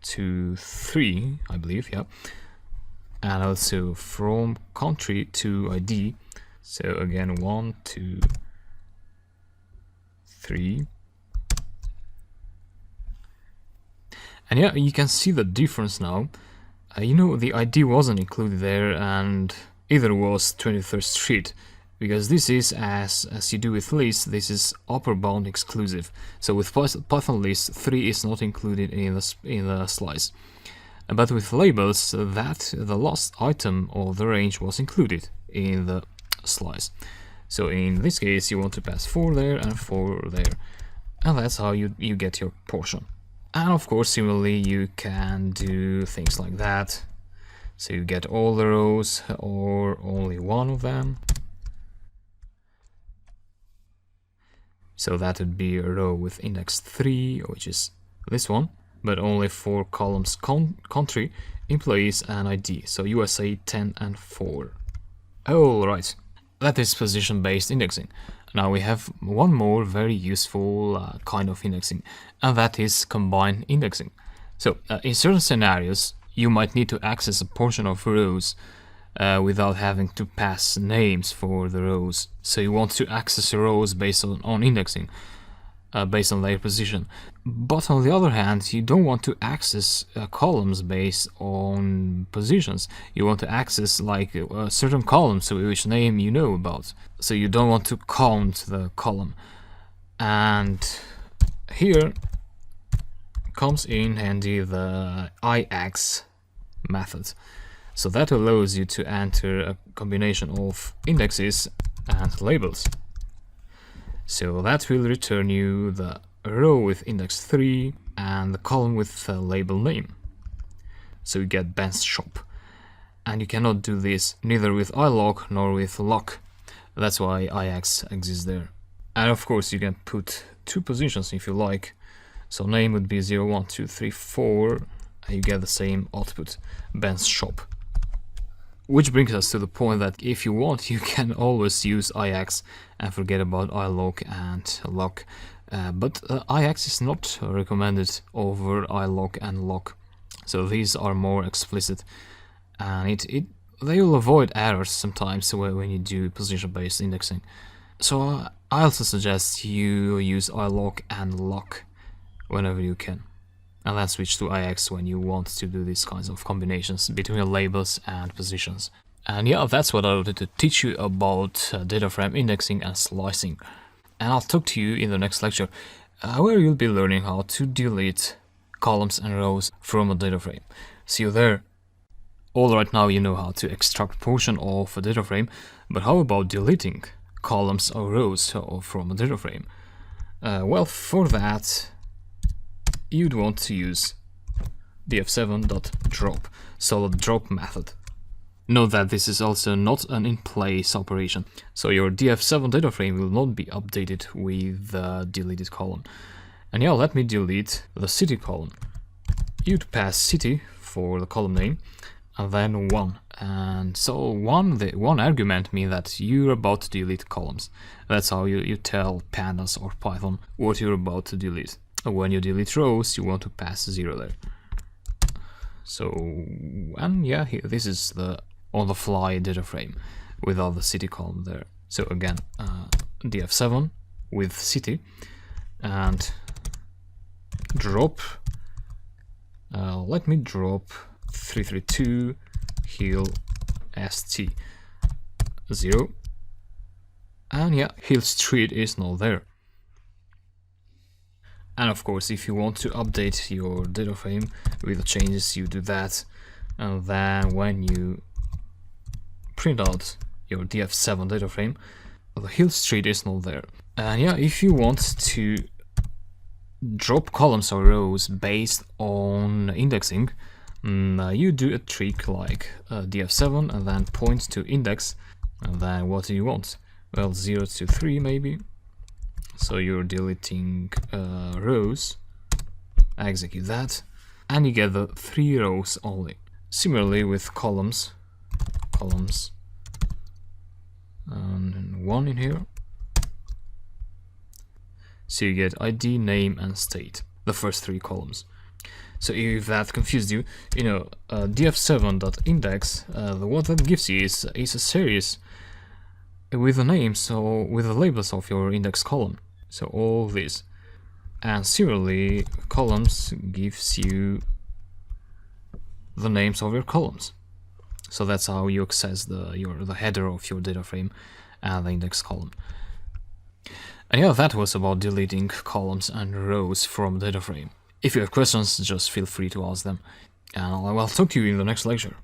2, 3, I believe, yeah. And also from country to ID. So again, 1, 2, 3. And yeah, you can see the difference now. You know, the ID wasn't included there, and either was 23rd Street, because this is, as you do with list, this is upper bound exclusive. So with Python list, 3 is not included in the slice. But with labels, that the last item of the range was included in the slice. So in this case, you want to pass 4 there and 4 there. And that's how you get your portion. And of course, similarly, you can do things like that. So you get all the rows or only one of them. So that would be a row with index 3, which is this one, but only 4 columns: country, employees, and ID. So USA 10 and 4. Alright, that is position-based indexing. Now we have one more very useful kind of indexing, and that is combined indexing. So in certain scenarios, you might need to access a portion of rows without having to pass names for the rows. So you want to access rows based on indexing, based on their position. But on the other hand, you don't want to access columns based on positions. You want to access like certain columns which name you know about. So you don't want to count the column. And here comes in handy the IX method. So that allows you to enter a combination of indexes and labels. So that will return you the row with index 3 and the column with the label name. So you get Ben's shop. And you cannot do this neither with iLock nor with lock. That's why IX exists there. And of course you can put 2 positions if you like. So name would be 0, 1, 2, 3, 4, and you get the same output, Ben's shop. Which brings us to the point that if you want, you can always use IX and forget about iLock and lock. But IX is not recommended over iLock and lock. So these are more explicit, and they will avoid errors sometimes when you do position-based indexing. So I also suggest you use iLock and lock whenever you can. And then switch to IX when you want to do these kinds of combinations between labels and positions. And yeah, that's what I wanted to teach you about data frame indexing and slicing. And I'll talk to you in the next lecture, where you'll be learning how to delete columns and rows from a data frame. See you there. Alright, now you know how to extract portion of a data frame, but how about deleting columns or rows from a data frame? Well, for that, you'd want to use df7.drop, solid drop method. Note that this is also not an in-place operation, so your df7 data frame will not be updated with the deleted column. And yeah, let me delete the city column. You'd pass city for the column name, and then 1. And so the one argument means that you're about to delete columns. That's how you tell pandas or Python what you're about to delete. When you delete rows, you want to pass 0 there. So, and yeah, here, this is the on-the-fly data frame without the city column there. So again, df7 with city and drop. Let me drop 332 hill st 0. And yeah, hill street is not there. And of course, if you want to update your data frame with the changes, you do that. And then when you print out your df7 data frame, the hill street is not there. And yeah, if you want to drop columns or rows based on indexing, you do a trick like df7 and then point to index. And then what do you want? Well, 0 to 3 maybe. So you're deleting rows, execute that, and you get the 3 rows only. Similarly with columns, and 1 in here. So you get ID, name, and state, the first 3 columns. So if that confused you, df7.index, what that gives you is a series with the names, so with the labels of your index column. So all this. And similarly, columns gives you the names of your columns. So that's how you access the header of your data frame and the index column. And yeah, that was about deleting columns and rows from data frame. If you have questions, just feel free to ask them. And I'll talk to you in the next lecture.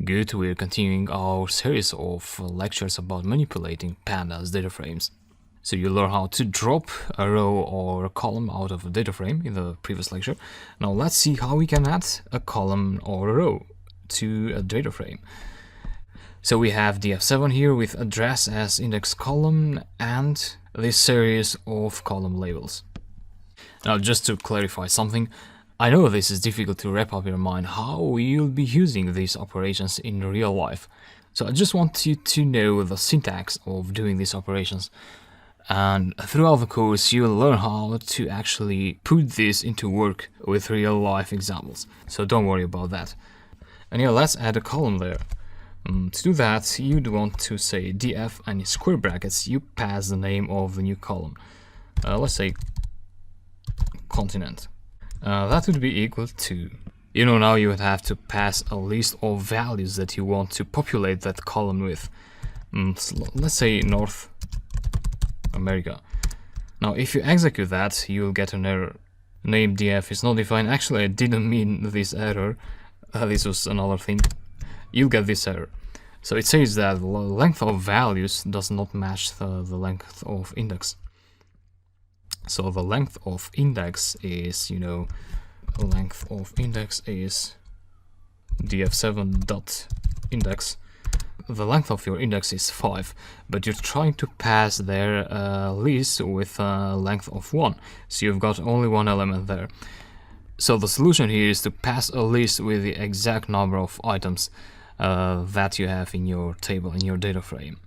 Good, we're continuing our series of lectures about manipulating pandas data frames. So you learn how to drop a row or a column out of a data frame in the previous lecture. Now let's see how we can add a column or a row to a data frame. So we have df7 here with address as index column and this series of column labels. Now just to clarify something, I know this is difficult to wrap up your mind how you'll be using these operations in real life. So I just want you to know the syntax of doing these operations. And throughout the course, you'll learn how to actually put this into work with real life examples. So don't worry about that. And yeah, let's add a column there. To do that, you'd want to say df and in square brackets, you pass the name of the new column. Let's say continent. That would be equal to, now you would have to pass a list of values that you want to populate that column with. So let's say North America. Now if you execute that, you'll get an error. Name df is not defined. Actually, I didn't mean this error. This was another thing. You'll get this error. So it says that the length of values does not match the length of index. So the length of index is, length of index is df7.index. The length of your index is 5, but you're trying to pass their list with a length of 1. So you've got only one element there. So the solution here is to pass a list with the exact number of items that you have in your table, in your data frame.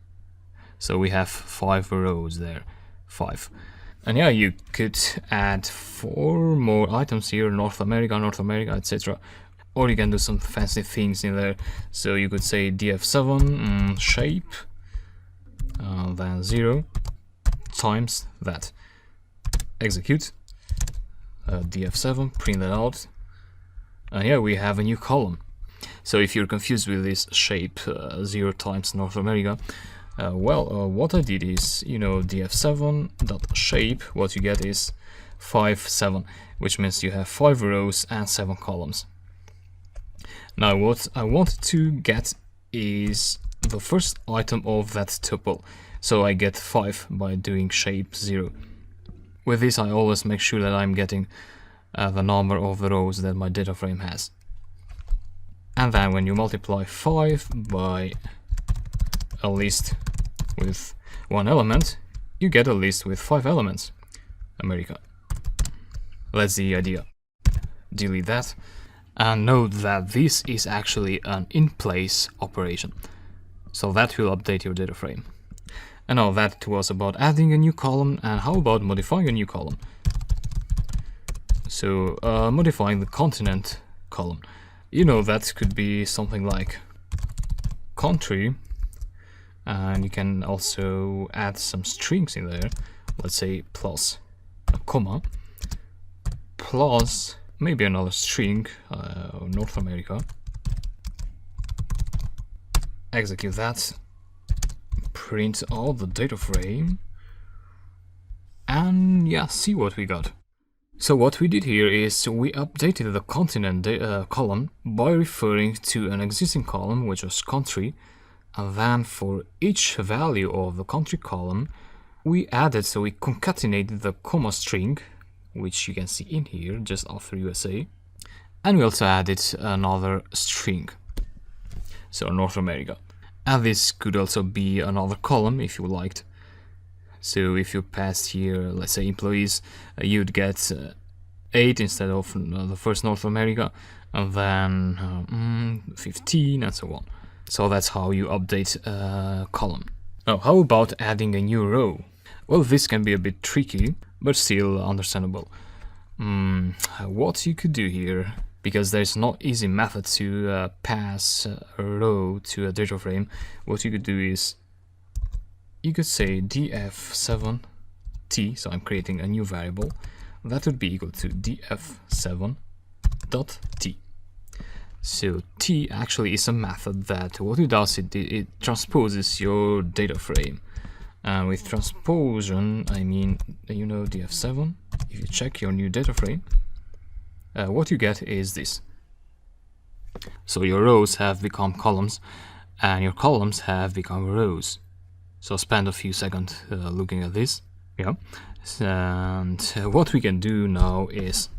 So we have 5 rows there, 5. And yeah, you could add 4 more items here, North America, etc. Or you can do some fancy things in there. So you could say df7 shape, then 0 times that. Execute. df7, print that out. And yeah, we have a new column. So if you're confused with this shape, 0 times North America, what I did is, df7.shape, what you get is 5, 7, which means you have 5 rows and 7 columns. Now what I want to get is the first item of that tuple. So I get 5 by doing shape 0. With this, I always make sure that I'm getting the number of the rows that my data frame has. And then when you multiply 5 by a list with 1 element, you get a list with 5 elements. America. That's the idea. Delete that. And note that this is actually an in-place operation. So that will update your data frame. And now that was about adding a new column, and how about modifying a new column? So modifying the continent column. That could be something like country, and you can also add some strings in there. Let's say plus a comma, plus maybe another string, North America. Execute that. Print out the data frame, and yeah, see what we got. So what we did here is we updated the continent column by referring to an existing column, which was country, and then for each value of the country column, we concatenated the comma string, which you can see in here just after USA, and we also added another string, so North America. And this could also be another column if you liked. So if you passed here, let's say employees, you'd get 8 instead of the first North America, and then 15 and so on. So that's how you update a column. Now, how about adding a new row? Well, this can be a bit tricky, but still understandable. What you could do here, because there's no easy method to pass a row to a data frame, what you could do is you could say df7t, so I'm creating a new variable, that would be equal to df7.t. So t actually is a method that what it does, it transposes your data frame. And with transposition, I mean, df7, if you check your new data frame, what you get is this. So your rows have become columns, and your columns have become rows. So spend a few seconds looking at this. Yeah. And what we can do now is,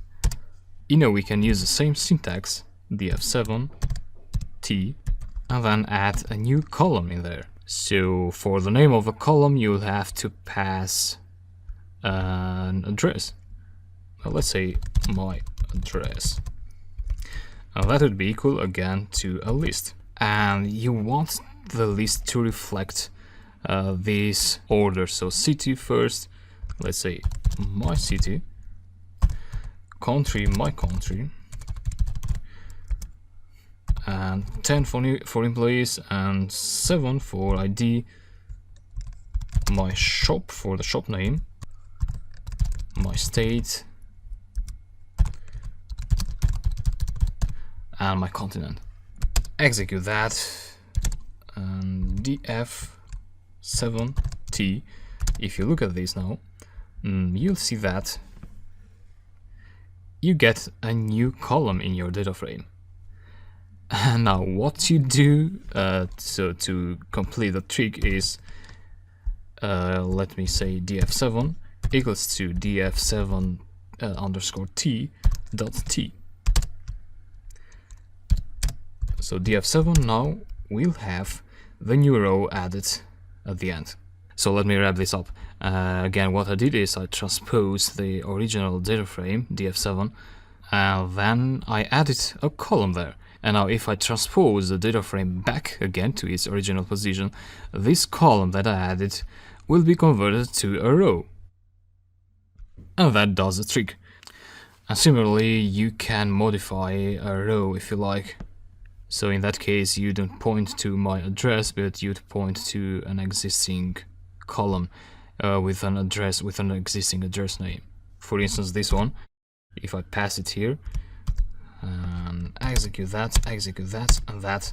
we can use the same syntax, df7 t, and then add a new column in there. So for the name of the column, you'll have to pass an address. Well, let's say my address. Now that would be equal again to a list. And you want the list to reflect this order. So city first, let's say my city, country, my country, and 10 for employees, and 7 for ID, my shop for the shop name, my state, and my continent. Execute that, and df7t. If you look at this now, you'll see that you get a new column in your data frame. And now what you do so to complete the trick is, let me say df7 equals to df7 underscore t dot t. So df7 now will have the new row added at the end. So let me wrap this up. Again, what I did is I transposed the original data frame, df7, and then I added a column there. And now if I transpose the data frame back again to its original position, this column that I added will be converted to a row. And that does the trick. And similarly, you can modify a row if you like. So in that case, you don't point to my address, but you'd point to an existing column with an existing address name. For instance, this one, if I pass it here, and execute that, and that,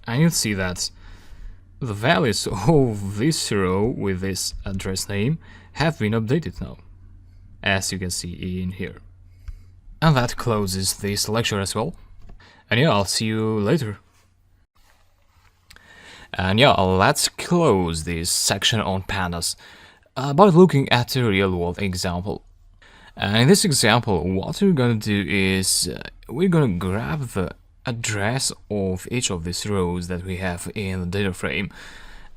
and you'll see that the values of this row with this address name have been updated now, as you can see in here. And that closes this lecture as well. And yeah, I'll see you later. And yeah, let's close this section on pandas by looking at a real-world example. And in this example, what we're going to do is we're going to grab the address of each of these rows that we have in the data frame.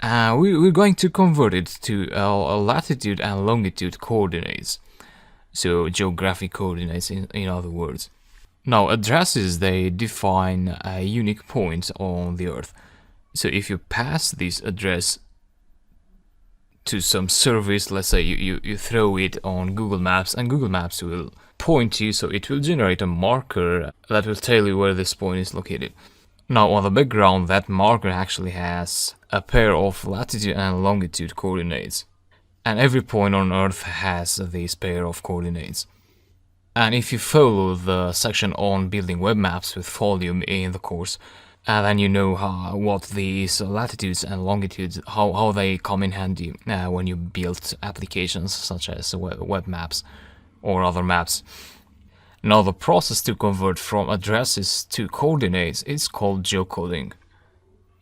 We're going to convert it to a latitude and longitude coordinates. So geographic coordinates in other words. Now, addresses, they define a unique point on the Earth. So if you pass this address to some service, let's say you throw it on Google Maps, and Google Maps will point you, so it will generate a marker that will tell you where this point is located. Now, on the background, that marker actually has a pair of latitude and longitude coordinates. And every point on Earth has this pair of coordinates. And if you follow the section on building web maps with volume in the course, then you know what these latitudes and longitudes, how they come in handy when you build applications such as web maps or other maps. Now, the process to convert from addresses to coordinates is called geocoding.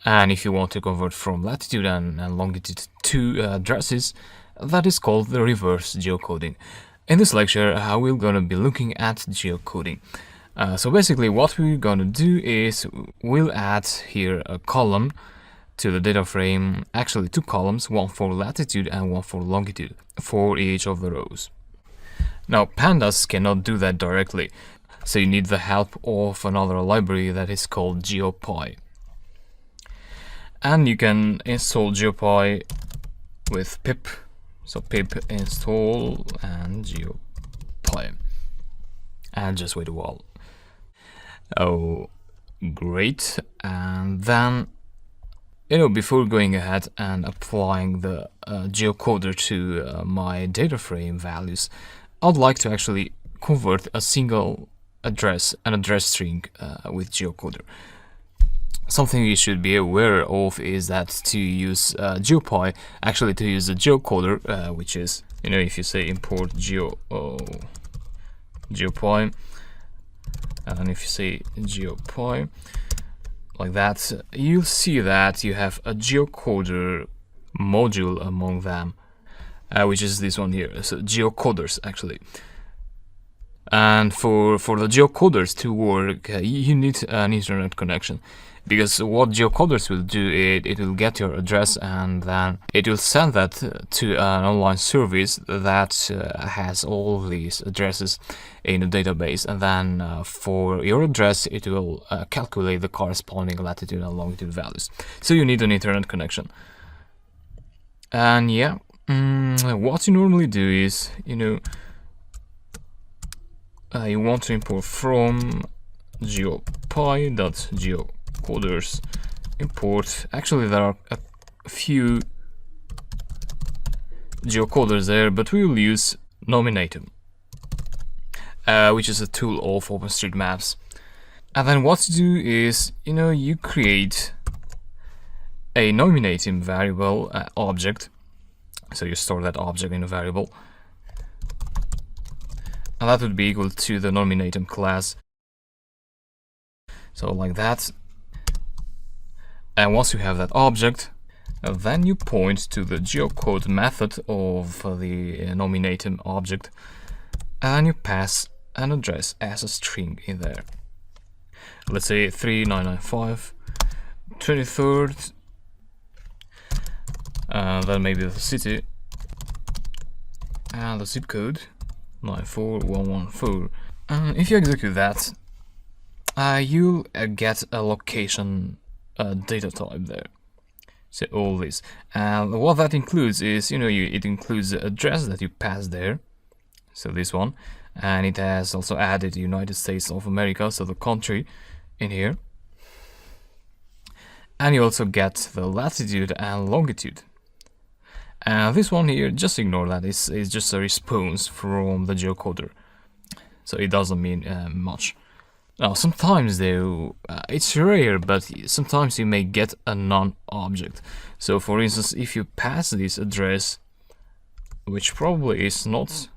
And if you want to convert from latitude and longitude to addresses, that is called the reverse geocoding. In this lecture, we're going to be looking at geocoding. So basically what we're going to do is we'll add here a column to the data frame, actually two columns, one for latitude and one for longitude, for each of the rows. Now, pandas cannot do that directly, so you need the help of another library that is called GeoPy. And you can install GeoPy with pip. So pip install and GeoPy, and just wait a while. Oh, great. And then, before going ahead and applying the geocoder to my data frame values, I'd like to actually convert a single address, an address string with geocoder. Something you should be aware of is that to use GeoPy, actually to use the geocoder, which is, if you say import GeoPy, and if you say GeoPy, like that, you'll see that you have a geocoder module among them, which is this one here. So geocoders actually. And for the geocoders to work, you need an internet connection, because what geocoders will do, it will get your address and then it will send that to an online service that has all these addresses in a database, and then for your address it will calculate the corresponding latitude and longitude values. So you need an internet connection. And yeah, what you normally do is, you want to import from geopy.geocoders import. Actually, there are a few geocoders there, but we will use Nominatum, which is a tool of OpenStreetMaps. And then what you do is, you create a Nominatum variable object. So you store that object in a variable, and that would be equal to the Nominatum class. So like that. And once you have that object, then you point to the geocode method of the Nominatum object, and you pass an address as a string in there. Let's say 3995 23rd, then maybe the city and the zip code 94114. And if you execute that, you'll get a location data type there. So all this, and what that includes is, it includes the address that you pass there, so this one, and it has also added the United States of America, so the country in here, and you also get the latitude and longitude. And this one here, just ignore that. It's just a response from the geocoder, so it doesn't mean much. Now, sometimes though, it's rare, but sometimes you may get a non-object. So for instance, if you pass this address, which probably is not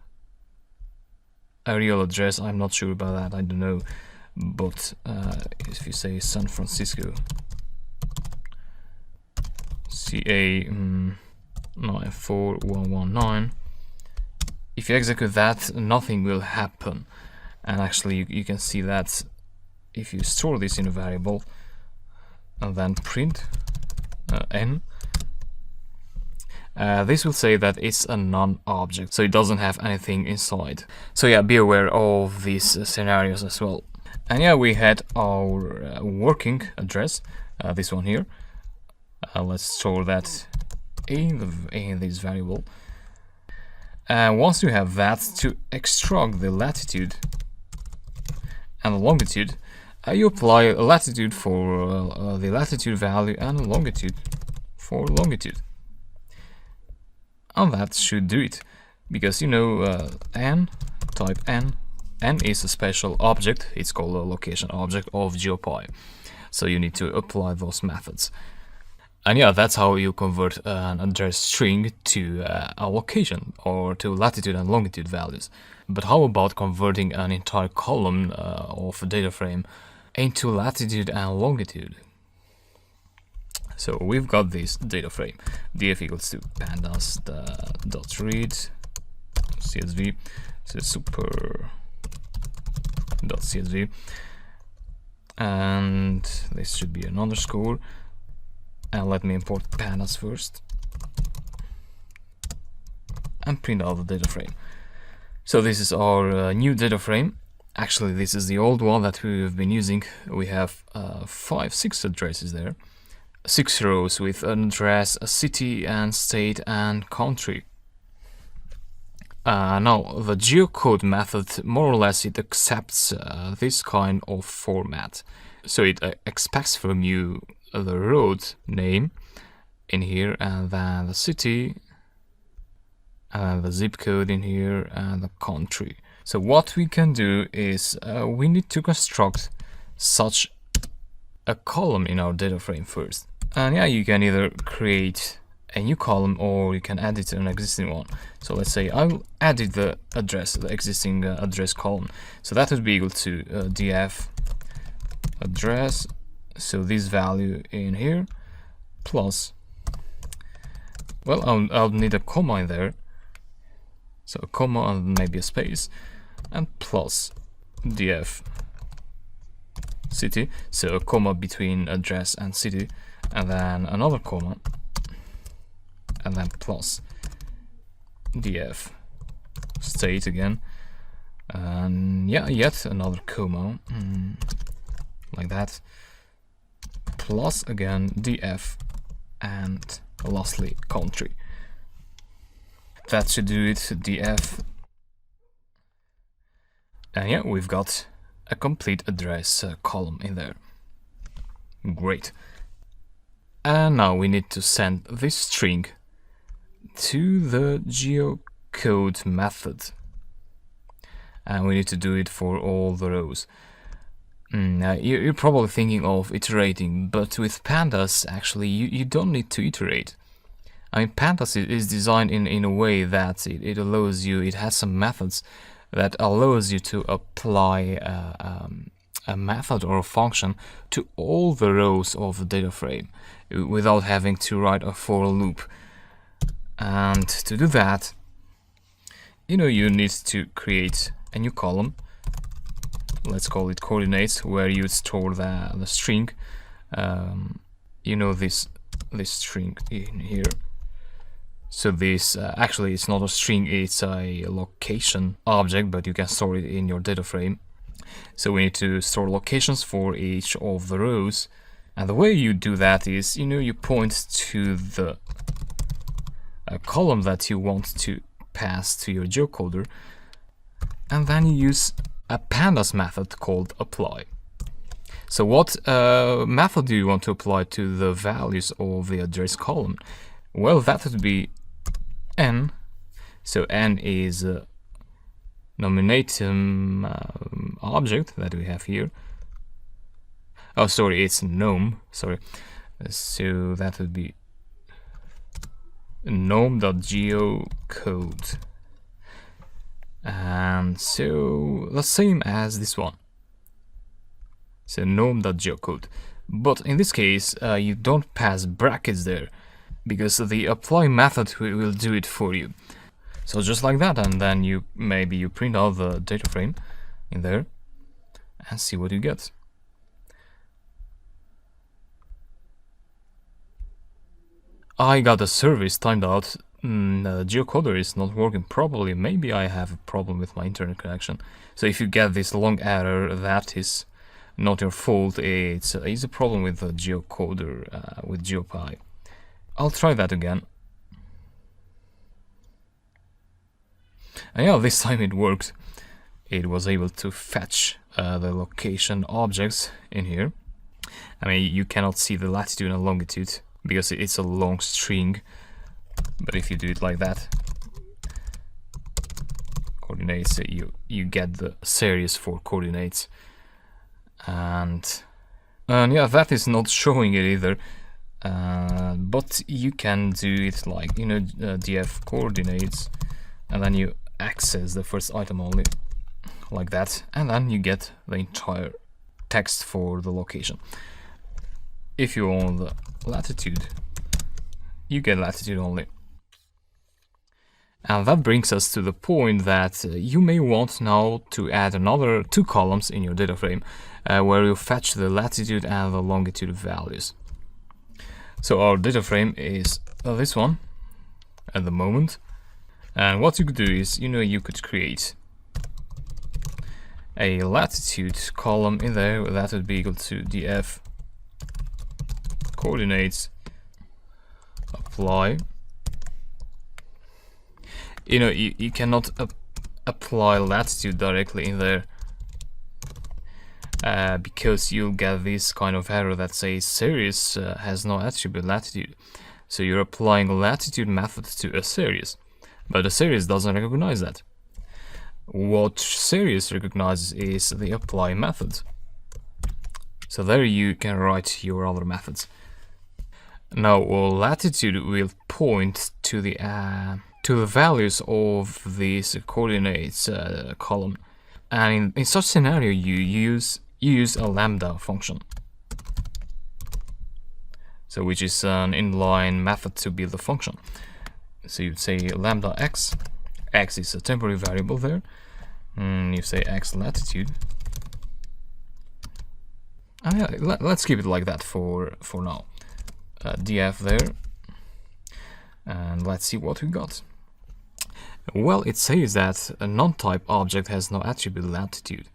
a real address, I'm not sure about that, I don't know, but if you say San Francisco, CA 94119, if you execute that, nothing will happen. And actually you can see that if you store this in a variable and then print n, this will say that it's a non-object, so it doesn't have anything inside. So yeah, be aware of these scenarios as well. And yeah, we had our working address, this one here. Let's store that in this variable. And once you have that, to extract the latitude and the longitude, you apply a latitude for the latitude value and a longitude for longitude, and that should do it, because n, type n is a special object. It's called a location object of GeoPy, so you need to apply those methods. And yeah, that's how you convert an address string to a location, or to latitude and longitude values. But how about converting an entire column of a data frame into latitude and longitude? So we've got this data frame, df equals to pandas.read CSV, so super.csv, and this should be an underscore. And let me import pandas first and print out the data frame. So this is our new data frame. Actually, this is the old one that we've been using. We have 6 addresses there, 6 rows with an address, a city and state and country. Now the geocode method, more or less, it accepts this kind of format. So it expects from you the road name in here, and then the city, and the zip code in here, and the country. So what we can do is we need to construct such a column in our data frame first. And yeah, you can either create a new column or you can add it to an existing one. So let's say I'll edit the address, the existing address column. So that would be equal to df address So this value in here plus, well, I'll need a comma in there. So a comma and maybe a space, and plus df city. So a comma between address and city, and then another comma, and then plus df state again, and yeah, yet another comma, like that, plus again df, and lastly country. That should do it, df. And yeah, we've got a complete address column in there. Great. And now we need to send this string to the geocode method. And we need to do it for all the rows. You're probably thinking of iterating, but with pandas, actually, you don't need to iterate. I mean, pandas is designed in a way that it allows you, it has some methods that allows you to apply a method or a function to all the rows of the data frame without having to write a for loop. And to do that, you need to create a new column. Let's call it coordinates, where you store the string. This string in here. So this actually it's not a string, it's a location object, but you can store it in your data frame. So we need to store locations for each of the rows, and the way you do that is you point to the column that you want to pass to your geocoder, and then you use a pandas method called apply. So what method do you want to apply to the values of the address column? Well, that would be n. So n is a nominatum object that we have here. Oh, sorry, it's nom. Sorry. So that would be nom.geocode. And so the same as this one. So nom.geocode. But in this case, you don't pass brackets there, because the apply method will do it for you. So just like that, and then you print out the data frame in there and see what you get. I got a service timed out. The geocoder is not working properly. Maybe I have a problem with my internet connection. So if you get this long error, that is not your fault. It's a problem with the geocoder with GeoPy. I'll try that again. And yeah, this time it worked. It was able to fetch the location objects in here. I mean, you cannot see the latitude and longitude because it's a long string. But if you do it like that, coordinates, you get the series for coordinates. And yeah, that is not showing it either. But you can do it like df coordinates, and then you access the first item only, like that, and then you get the entire text for the location. If you want the latitude, you get latitude only. And that brings us to the point that you may want now to add another 2 columns in your data frame where you fetch the latitude and the longitude values. So our data frame is this one at the moment. And what you could do is, you could create a latitude column in there. That would be equal to df coordinates apply. You cannot apply latitude directly in there because you'll get this kind of error that says series has no attribute latitude. So you're applying a latitude method to a series, but a series doesn't recognize that. What series recognizes is the apply method. So there you can write your other methods. Now latitude will point to the values of this coordinates column, and in such scenario you use a lambda function. so which is an inline method to build a function. So you'd say lambda x. X is a temporary variable there. You say x latitude. Yeah, let's keep it like that for now. Df there. And let's see what we got. Well, it says that a non-type object has no attribute latitude.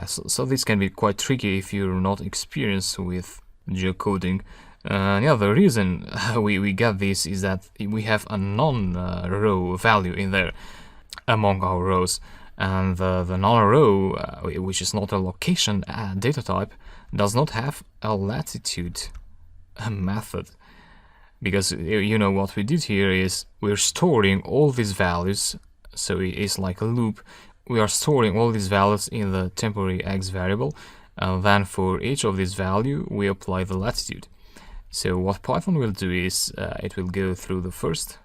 So this can be quite tricky if you're not experienced with geocoding. Yeah, the reason we get this is that we have a non-row value in there among our rows, and the non-row, which is not a location data type, does not have a latitude method. Because you know what we did here is we're storing all these values, so it's like a loop. We are storing all these values in the temporary x variable, and then for each of these value we apply the latitude. So what Python will do is it will go through the first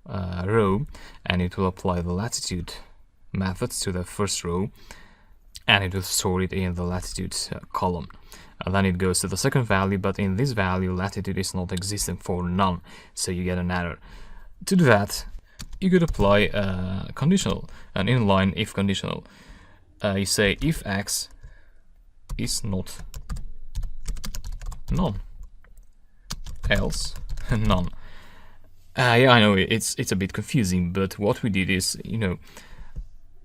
row and it will apply the latitude methods to the first row, and it will store it in the latitude column. And then it goes to the second value, but in this value latitude is not existing for none, so you get an error. To do that, you could apply a conditional, an inline if conditional. You say if x is not none, else none. Yeah, I know it's a bit confusing, but what we did is, you know,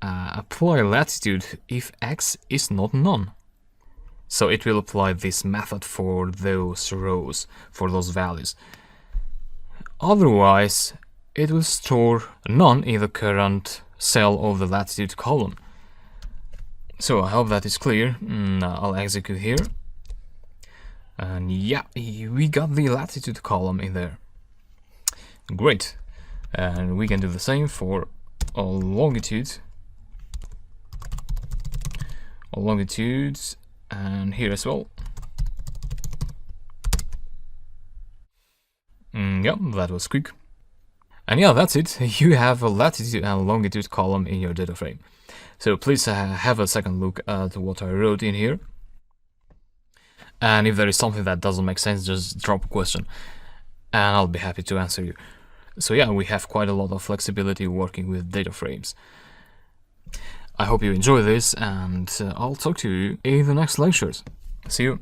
apply latitude if x is not none. So it will apply this method for those rows, for those values. Otherwise, it will store none in the current cell of the latitude column. So I hope that is clear. I'll execute here. And yeah, we got the latitude column in there. Great. And we can do the same for a longitude. And here as well. Yeah, that was quick. And yeah, that's it. You have a latitude and longitude column in your data frame. So please have a second look at what I wrote in here. And if there is something that doesn't make sense, just drop a question and I'll be happy to answer you. So yeah, we have quite a lot of flexibility working with data frames. I hope you enjoy this, and I'll talk to you in the next lectures. See you.